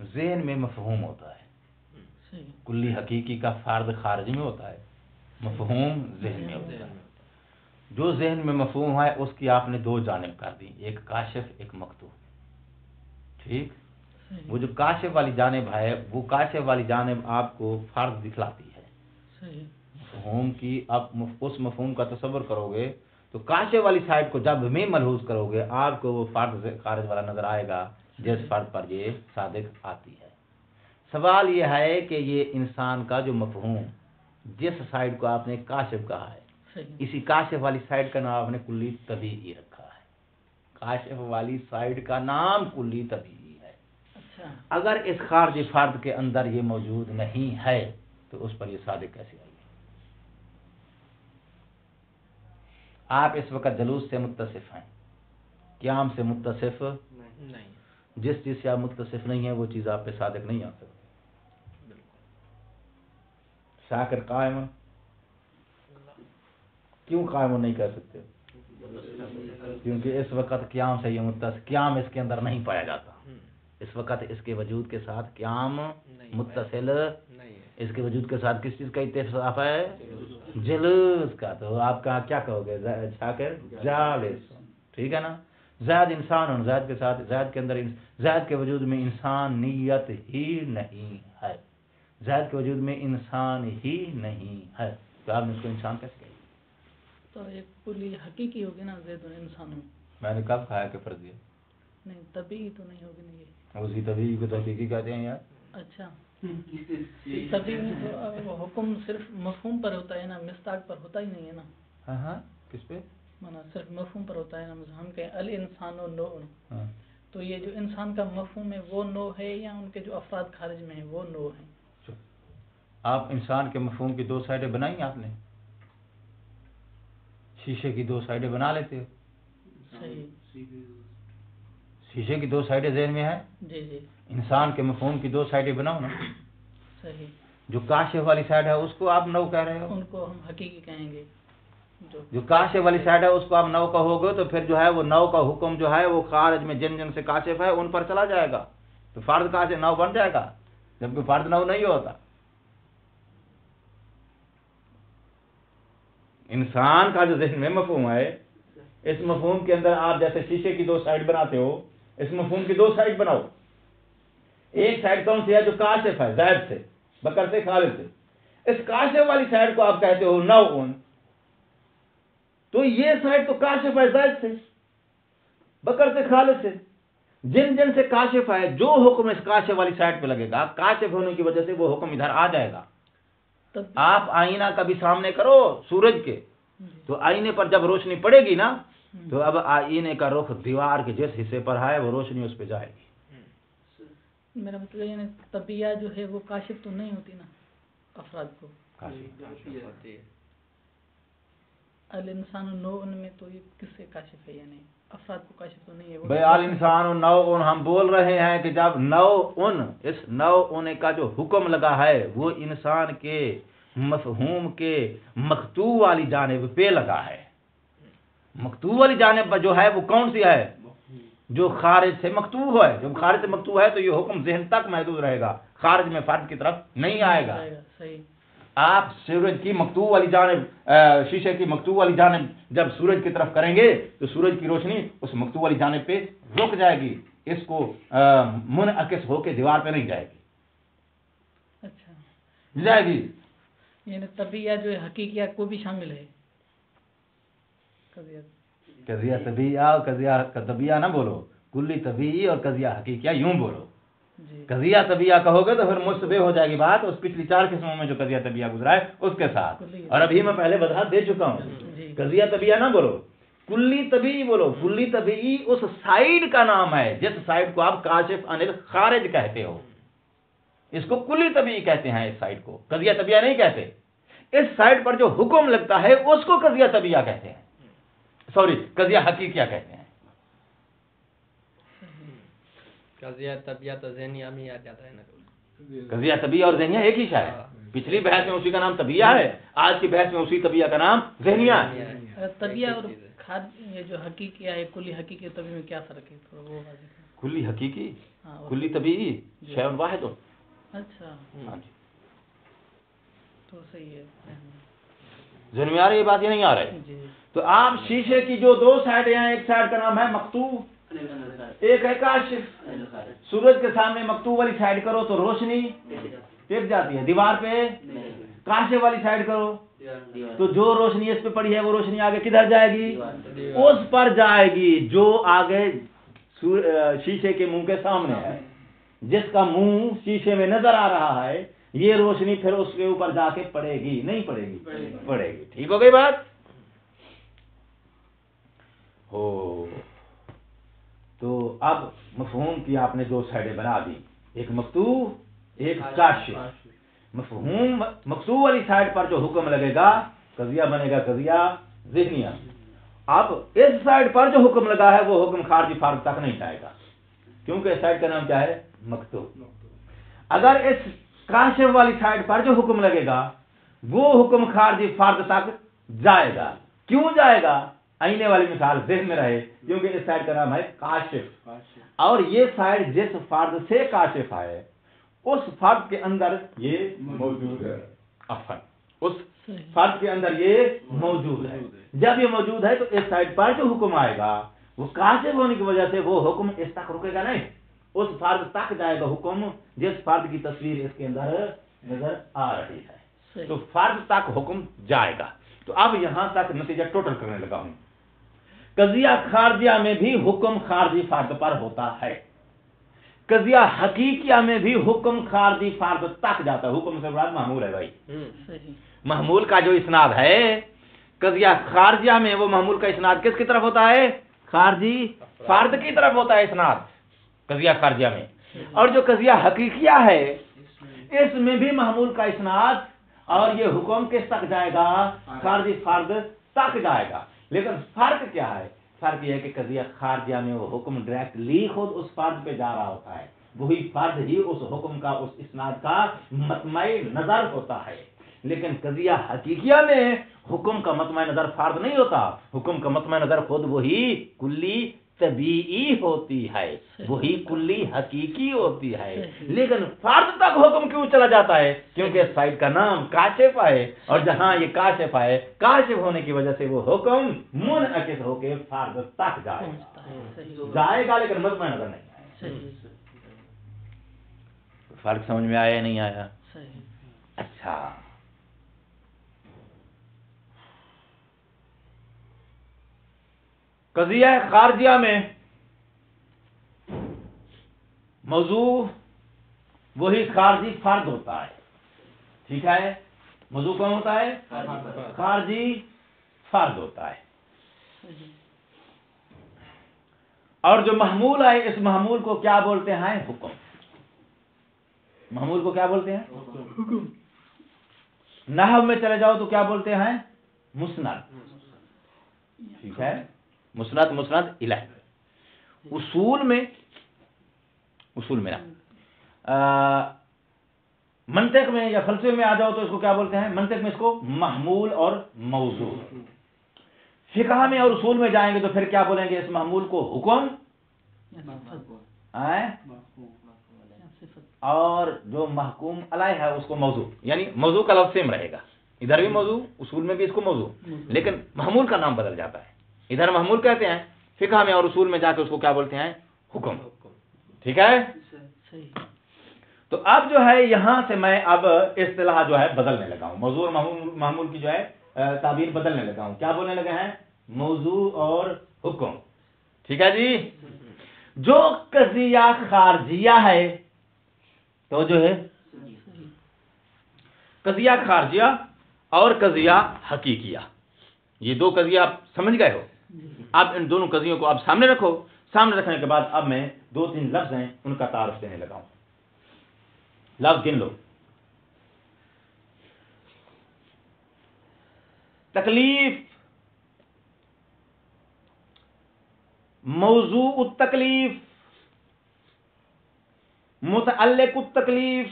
ذہن میں مفہوم ہوتا ہے، صحیح کلی حقیقی کا فرد خارج میں ہوتا ہے، مفہوم ذہن میں ہوتا ہے۔ جو ذہن میں مفہوم ہے اس کی آپ نے دو جانب کر دی، ایک کاشف ایک مکتوب، ٹھیک۔ صحیح وہ جو کاشف والی جانب ہے وہ کاشف والی جانب آپ کو فرد دکھلاتی ہے صحیح مفہوم کی۔ آپ اس مفہوم کا تصور کرو گے تو کاشف والی سائڈ کو جب میں ملحوظ کرو گے آپ کو وہ فرد خارج والا نظر آئے گا جس فرد پر یہ صادق آتی ہے۔ سوال یہ ہے کہ یہ انسان کا جو مفہوم جس سائڈ کو آپ نے کاشف کہا ہے، صحیح اسی کاشف والی سائڈ کا نام آپ نے کلی طبیعی رکھا ہے۔ کاشف والی سائڈ کا نام کلی طبیعی ہے۔ اچھا اگر اس خارجی فرد کے اندر یہ موجود نہیں ہے تو اس پر یہ صادق کیسے آئی؟ آپ اس وقت جلوس سے متصف ہیں، قیام سے متصف، نہیں جس چیز سے آپ متصف نہیں ہیں وہ چیز آپ پہ صادق نہیں آ سکتی۔ شاکر قائم، کیوں قائم نہیں کر سکتے؟ کیونکہ اس وقت قیام سے یہ متصف، قیام اس کے اندر نہیں پایا جاتا۔ اس وقت اس کے وجود کے ساتھ قیام متصل، اس کے وجود کے ساتھ کس چیز کا اتفاق ہے؟ جلوس کا۔ تو آپ کا کیا کہو گے؟ شاکر جالس، ٹھیک ہے نا۔ زید انسان، زید کے ساتھ، زید کے اندر، زید کے وجود میں انسانیت ہی نہیں ہے، زید کے وجود میں انسان ہی نہیں ہے، تو آپ نے اس کو انسان کیسے کہا؟ تو ایک کلی حقیقی ہوگی نا زید انسان میں؟ میں نے کب کہا کہ فرضیہ؟ نہیں طبیعی تو نہیں ہوگی نا یہ۔ اسی طبیعی کو تحقیقی کہتے ہیں یار۔ اچھا طبیعی میں تو وہ حکم صرف مفہوم پر ہوتا ہے نا، مصداق پر ہوتا ہی نہیں ہے نا۔ ہاں ہاں، کس پہ؟ مانا صرف مفہوم پر ہوتا ہے نا، مثلا ہم کہیں الانسان و نوع، ہاں تو یہ جو انسان کا مفہوم ہے وہ نوع ہے یا ان کے جو افراد خارج میں ہیں وہ نوع ہیں؟ آپ انسان کے مفہوم کی دو سائڈیں بنائی آپ نے، شیشے کی دو سائڈیں بنا لیتے ہو۔ صحیح شیشے کی دو سائڈیں ذہن میں ہیں، جی جی انسان کے مفہوم کی دو سائڈیں بناؤ نا۔ صحیح، جو کاشف والی سائڈ ہے اس کو آپ نو کہہ رہے ہو، ان کو ہم حقیقی کہیں گے۔ جو کاشف والی سائڈ ہے اس کو آپ نو کہو گے تو پھر جو ہے وہ نو کا حکم جو ہے وہ خارج میں جن جن سے کاشف ہے ان پر چلا جائے گا، تو فرد کاشف نو بن جائے گا، جبکہ فرد نو نہیں ہوتا۔ انسان کا جو ذہن میں مفہوم ہے، اس مفہوم کے اندر آپ جیسے شیشے کی دو سائڈ بناتے ہو، اس مفہوم کی دو سائڈ بناؤ۔ ایک سائڈ کون سی ہے؟ جو کاشف ہے، زید سے، بکر سے، خالد سے۔ اس کاشف والی سائڈ کو آپ کہتے ہو نوعن، تو یہ سائڈ تو کاشف ہے زید سے، بکر سے، خالد سے۔ جن جن سے کاشف ہے، جو حکم اس کاشف والی سائڈ پہ لگے گا، کاشف ہونے کی وجہ سے وہ حکم ادھر آ جائے گا۔ آپ آئینہ کبھی سامنے کرو سورج کے، تو آئینے پر جب روشنی پڑے گی نا تو اب آئینے کا رخ دیوار کے جس حصے پر ہے وہ روشنی اس پہ جائے گی۔ میرا مطلب یعنی طبیعہ جو ہے وہ کاشف تو نہیں ہوتی نا افراد کو۔ الانسان نوع میں تو یہ کس سے کاشف ہے؟ یعنی افراد کو کاشف تو نہیں ہے وہ۔ بھائی الانسان نوع، ہم بول رہے ہیں کہ جب نوع، اس نوع کا جو حکم لگا ہے وہ انسان کے مفہوم کے مکتوب والی جانب پہ لگا ہے۔ مکتوب والی جانب پر جو ہے وہ کون سی ہے؟ جو خارج سے مکتوب ہے۔ جب خارج سے مکتوب ہے تو یہ حکم ذہن تک محدود رہے گا، خارج میں فرد کی طرف نہیں آئے گا۔ صحیح۔ آپ سورج کی مکتوب والی جانب، شیشے کی مکتوب والی جانب جب سورج کی طرف کریں گے تو سورج کی روشنی اس مکتوب والی جانب پہ رک جائے گی، اس کو منعکس ہو کے دیوار پہ نہیں جائے گی۔ اچھا، جائے گی۔ یعنی طبیعہ جو ہے حقیقیہ کو بھی شامل ہے۔ قضیہ طبیعہ اور قضیہ طبیعہ نہ بولو، کلی طبیعی اور قضیہ حقیقیہ یوں بولو۔ جی قضیہ طبیعہ کہو گے تو پھر مشتبہ ہو جائے گی بات اس پچھلی 4 قسموں میں جو قضیہ طبیعہ گزرا ہے اس کے ساتھ، اور ابھی میں پہلے وضاحت دے چکا ہوں۔ جی قضیہ طبیعہ نہ بولو، کلی طبیعی بولو۔ کلی طبیعی اس سائڈ کا نام ہے جس سائڈ کو آپ کاشف عن الخارج کہتے ہو، اس کو کلی طبیعی کہتے ہیں۔ اس سائڈ کو قضیہ طبیعہ نہیں کہتے۔ اس سائڈ پر جو حکم لگتا ہے اس کو قضیہ طبیعہ کہتے ہیں، سوری قضیہ حقیقیہ کہتے ہیں۔ قضیہ طبیعت ذہنیہ میں آ جاتا ہے نا۔ قضیہ طبیعہ اور ذہنیہ ایک ہی شے ہے۔ پچھلی بحث میں اسی کا نام طبیعہ ہے، آج کی بحث میں اسی طبیعہ کا نام ذہنیہ ہے۔ طبیعہ اور یہ جو حقیقیہ ہے کلی حقیقی طبیعہ میں کیا فرق ہے؟ تھوڑا وہ واضح کریں۔ کلی حقیقی ہاں کلی طبیعی شیء واحد. اچھا ہاں جی تو صحیح ہے. ذہن میں آ رہی ہے یہ بات یا نہیں آ رہی؟ جی تو آپ شیشے کی جو دو سائڈیں ہیں، ایک سائڈ کا نام ہے مکتوب، ایک ہے کاشف. سورج کے سامنے مکتوب والی سائڈ کرو تو روشنی ٹک جاتی ہے، دیوار پہ کاشف والی سائڈ کرو تو جو روشنی اس پہ پڑی ہے وہ روشنی آگے کدھر جائے گی؟ اس پر جائے گی جو آگے شیشے کے منہ کے سامنے ہے. جس کا منہ شیشے میں نظر آ رہا ہے یہ روشنی پھر اس کے اوپر جا کے پڑے گی نہیں پڑے گی؟ پڑے گی. ٹھیک ہو گئی بات؟ ہو تو اب مفہوم کی آپ نے دو سائڈیں بنا دی، ایک مکتوب ایک کاشف. مفہوم مکتوب والی سائڈ پر جو حکم لگے گا قضیہ بنے گا قضیہ ذہنیہ. اب اس سائڈ پر جو حکم لگا ہے وہ حکم خارجی فرد تک نہیں جائے گا کیونکہ اس سائڈ کا نام کیا ہے؟ مکتوب. اگر اس کاشف والی سائڈ پر جو حکم لگے گا وہ حکم خارجی فرد تک جائے گا. کیوں جائے گا؟ آئینے والی مثال ذہن میں رہے، کیونکہ اس سائڈ کا نام ہے کاشف اور یہ سائڈ جس فرد سے کاشف ہے اس فرد کے اندر یہ موجود ہے. عفواً اس فرد کے اندر یہ موجود ہے. جب یہ موجود ہے تو اس سائڈ پر جو حکم آئے گا وہ کاشف ہونے کی وجہ سے وہ حکم اس تک رکے گا نہیں، اس فرد تک جائے گا حکم جس فرد کی تصویر اس کے اندر نظر آ رہی ہے. تو فرد تک حکم جائے گا. تو اب یہاں تک نتیجہ ٹوٹل کرنے لگا ہوں. قضیہ خارجیہ میں بھی حکم خارجی فرد پر ہوتا ہے، قضیہ حقیقیہ میں بھی حکم خارجی فرد تک جاتا ہے. حکم سے مراد محمول ہے بھائی. محمول کا جو اسناد ہے قضیہ خارجیہ میں وہ محمول کا اسناد کس کی طرف ہوتا ہے؟ خارجی فرد کی طرف ہوتا ہے اسناد قضیہ خارجیہ میں. اور جو قضیہ حقیقیہ ہے اس میں بھی محمول کا اسناد اور یہ حکم کس تک جائے گا؟ خارجی فرد تک جائے گا. لیکن فرق کیا ہے؟ فرق یہ ہے کہ قضیہ خارجیہ میں وہ حکم ڈائریکٹلی خود اس فرد پہ جا رہا ہوتا ہے، وہی فرد ہی اس حکم کا اس اسناد کا مطمع نظر ہوتا ہے. لیکن قضیہ حقیقیہ میں حکم کا مطمع نظر فرد نہیں ہوتا، حکم کا مطمع نظر خود وہی کلی طبیعی ہوتی ہے، وہی کلی حقیقی ہوتی ہے. لیکن فرد تک حکم کیوں چلا جاتا ہے؟ کیونکہ اس سائڈ کا نام کاشف ہے اور جہاں یہ کاشف ہے کاشف ہونے کی وجہ سے وہ حکم منعکس ہو کے فرد تک جائے گا لیکن مطمع نظر نہیں. فرق سمجھ میں آیا یا نہیں آیا؟ اچھا قضیہ خارجیہ میں موضوع وہی خارجی فرد ہوتا ہے. ٹھیک ہے، موضوع کون ہوتا ہے؟ خارجی فرد ہوتا ہے. اور جو محمول ہے اس محمول کو کیا بولتے ہیں؟ حکم. محمول کو کیا بولتے ہیں؟ حکم. نحو میں چلے جاؤ تو کیا بولتے ہیں؟ مسند. ٹھیک ہے، مسند مسند الیہ. اصول میں منطق میں یا فلسفے میں آ جاؤ تو اس کو کیا بولتے ہیں؟ منطق میں اس کو محمول اور موضوع. فقہ میں اور اصول میں جائیں گے تو پھر کیا بولیں گے؟ اس محمول کو حکم اور جو محکوم علیہ ہے اس کو موضوع. یعنی موضوع کا لفظ سیم رہے گا، ادھر بھی موضوع اصول میں بھی اس کو موضوع، لیکن محمول کا نام بدل جاتا ہے. ادھر محمول کہتے ہیں، فقہ میں اور اصول میں جا کے اس کو کیا بولتے ہیں؟ حکم. ٹھیک ہے. تو اب جو ہے یہاں سے میں اب اصطلاح جو ہے بدلنے لگا ہوں. موضوع اور محمول کی جو ہے تعبیر بدلنے لگا ہوں. کیا بولنے لگے ہیں؟ موضوع اور حکم. ٹھیک ہے جی. جو قضیہ خارجیہ ہے تو جو ہے قضیہ خارجیہ اور قضیہ حقیقیہ، یہ دو قضیہ آپ سمجھ گئے ہو. اب ان دونوں قضیوں کو اب سامنے رکھو. سامنے رکھنے کے بعد اب میں دو تین لفظ ہیں ان کا تعارف دینے لگا ہوں. لفظ گن لو. تکلیف، موضوع التکلیف، متعلق التکلیف،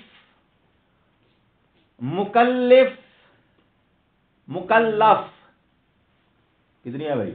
مکلف، مکلف. کتنی ہے بھائی؟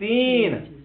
3,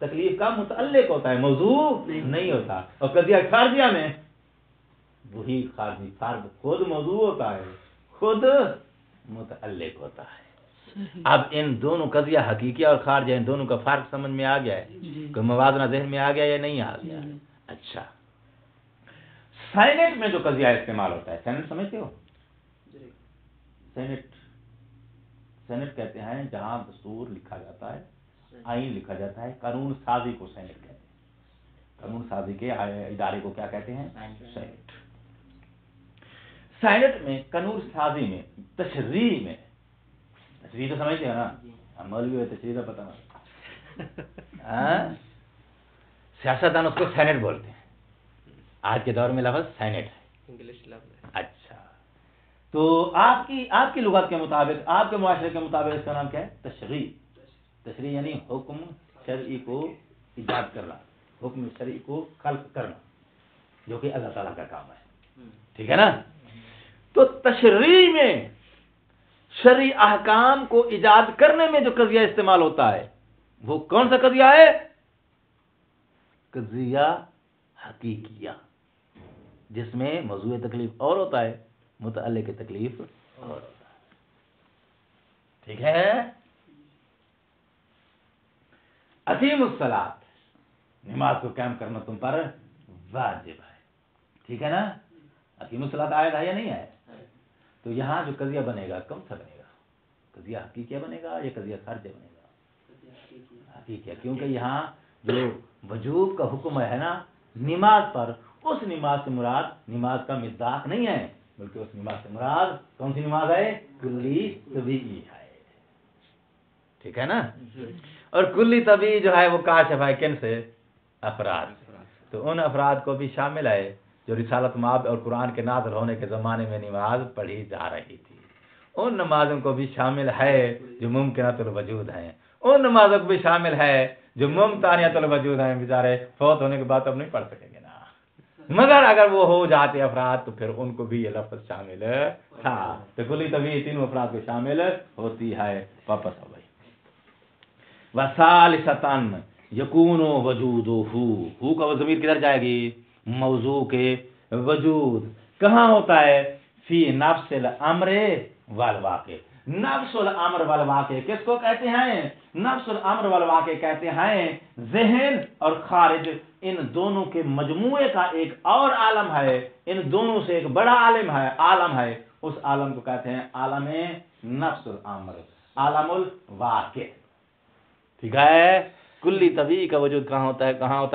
تکلیف کا متعلق ہوتا ہے، موضوع نہیں ہوتا. اور قضیہ خارجیہ میں وہی خارجی فرد خود موضوع ہوتا ہے، خود متعلق ہوتا ہے. اب ان دونوں قضیہ حقیقیہ اور خارجیہ، ان دونوں کا فرق سمجھ میں آ گیا ہے؟ کوئی موازنہ ذہن میں آ گیا یا نہیں آ گیا؟ اچھا، سینٹ میں جو قضیہ استعمال ہوتا ہے، سینٹ سمجھتے ہو؟ سینٹ کہتے ہیں جہاں دستور لکھا جاتا ہے، آئین لکھا جاتا ہے، قانون سازی کو سینٹ کہتے ہیں. قانون سازی کے ادارے کو کیا کہتے ہیں؟ سینٹ. سینٹ میں قانون سازی میں تشریح تو سمجھتے ہو نا؟ ہم مولوی ہوئے تشریح کا پتہ نہیں. سیاستدان اس کو سینٹ بولتے ہیں. آج کے دور میں لفظ سینٹ ہے، انگلش لفظ. اچھا، تو آپ کی لغت کے مطابق، آپ کے معاشرے کے مطابق اس کا نام کیا ہے؟ تشریح. تشریح یعنی حکم شرعی کو ایجاد کرنا، حکم شرعی کو خلق کرنا، جو کہ اللہ تعالیٰ کا کام ہے. ٹھیک ہے نا؟ تو تشریح میں شرعی احکام کو ایجاد کرنے میں جو قضیہ استعمال ہوتا ہے وہ کون سا قضیہ ہے؟ قضیہ حقیقیہ، جس میں موضوع تکلیف اور ہوتا ہے، متعلق تکلیف اور ہوتا ہے. ٹھیک ہے؟ اقیموا الصلاۃ، نماز کو قائم کرنا تم پر واجب ہے. ٹھیک ہے نا؟ اقیموا الصلاۃ آیت ہے یا نہیں ہے؟ تو یہاں جو قضیہ بنے گا کون سا بنے گا؟ قضیہ حقیقیہ بنے گا یا قضیہ خارجیہ بنے گا؟ حقیقیہ، کیونکہ یہاں جو وجوب کا حکم ہے نا نماز پر، اس نماز سے مراد نماز کا مصداق نہیں ہے، بلکہ اس نماز سے مراد کون سی نماز ہے؟ کلی طبیعی ہے. ٹھیک ہے نا؟ اور کلی طبیعی جو ہے وہ کاشف ہے کن سے؟ افراد. تو ان افراد کو بھی شامل ہے جو رسالت مآب اور قرآن کے نازل ہونے کے زمانے میں نماز پڑھی جا رہی تھی. ان نمازوں کو بھی شامل ہے جو ممکنات الوجود ہیں. ان نمازوں کو بھی شامل ہے جو ممتنعات الوجود ہیں، بیچارے فوت ہونے کے بعد اب نہیں پڑھ سکیں گے نا. مگر اگر وہ ہو جاتے افراد تو پھر ان کو بھی یہ لفظ شامل تھا. تو کلی طبیعی تینوں افراد کو شامل ہوتی ہے. واپس آؤ بھائی. وَثَالِثَةً یکون وجودہ، کا ضمیر کدھر جائے گی؟ موضوع کے وجود کہاں ہوتا ہے؟ فی نفس الامر والواقع. نفس الامر والواقع کس کو کہتے ہیں؟ نفس الامر والواقع کہتے ہیں ذہن اور خارج، ان دونوں کے مجموعے کا ایک اور عالم ہے، ان دونوں سے ایک بڑا عالم ہے. اس عالم کو کہتے ہیں عالم نفس الامر، عالم الواقع. ٹھیک ہے؟ کلی طبیعی کا وجود کہاں ہوتا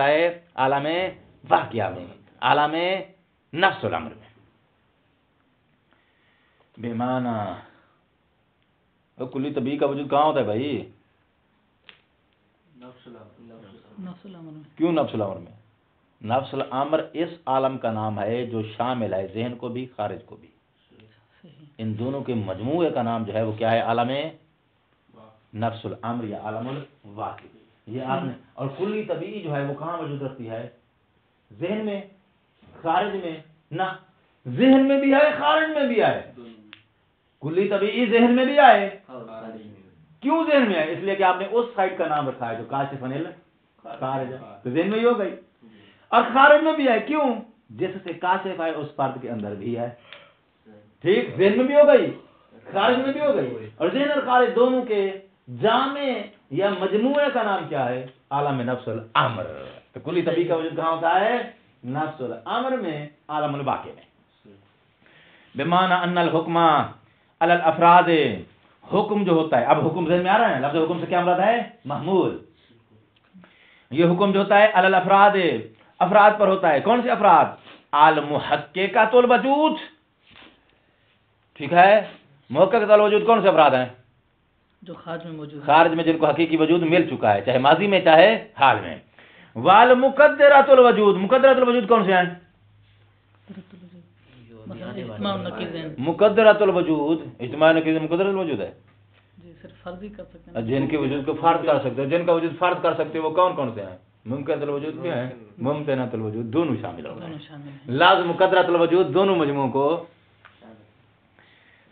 ہے؟ عالم واقعہ میں، عالم نفس الامر میں. بے معنی کلی طبیعی کا وجود کہاں ہوتا ہے بھائی؟ نفس الامر میں. کیوں نفس الامر میں؟ نفس الامر اس عالم کا نام ہے جو شامل ہے ذہن کو بھی خارج کو بھی. ان دونوں کے مجموعے کا نام جو ہے وہ کیا ہے؟ عالم نفس الامر یا عالم الواقع. یہ آپ نے، اور کلی طبیعی جو ہے وہ کہاں موجود رکھتی ہے؟ ذہن میں، خارج میں نہ. ذہن میں بھی ہے، خارج میں بھی ہے. کلی طبیعی ذہن میں بھی آئے. کیوں ذہن میں ہے؟ اس لیے کہ آپ نے اس سائٹ کا نام رکھا ہے جو کاشف انل خارج ہے، تو ذہن میں ہی ہو گئی. اور خارج میں بھی ہے، کیوں؟ جس سے کاشف ہے اس فرد کے اندر بھی ہے. ٹھیک، ذہن میں بھی ہو گئی، خارج میں بھی ہو گئی. اور ذہن اور خارج دونوں کے جامع یا مجموعے کا نام کیا ہے؟ عالم نفس الامر. تو کلی طبیعی کا وجود کہاں ہوتا ہے؟ نفس الامر میں، عالم الواقع میں. بمعنی ان الحکم علی الافراد، حکم جو ہوتا ہے، اب حکم ذہن میں آ رہا ہے؟ لفظ حکم سے کیا مراد ہے؟ محمول. یہ حکم جو ہوتا ہے علی الافراد، افراد پر ہوتا ہے. کون سے افراد؟ المحققۃ الوجود. ٹھیک ہے؟ محققۃ الوجود کون سے افراد ہیں؟ جو خارج میں موجود ہے، خارج میں جن کو حقیقی وجود مل چکا ہے، چاہے ماضی میں چاہے حال میں. والمقدرۃ الوجود، مقدرۃ الوجود کون سے ہیں؟ مثلا اجتماع نقیض ذہن. مقدرۃ الوجود، اجتماع نقیض مقدرۃ الوجود ہے. جی صرف فرض ہی کر سکتے ہیں. جن کے وجود کو فرض کر سکتے ہیں، جن کا وجود فرض کر سکتے ہیں وہ کون کون سے ہیں؟ ممکنۃ الوجود بھی ہیں، ممتنعۃ الوجود، دونوں شامل ہو گئے. دونوں شامل ہیں. لازم مقدرۃ الوجود دونوں مجموعوں کو.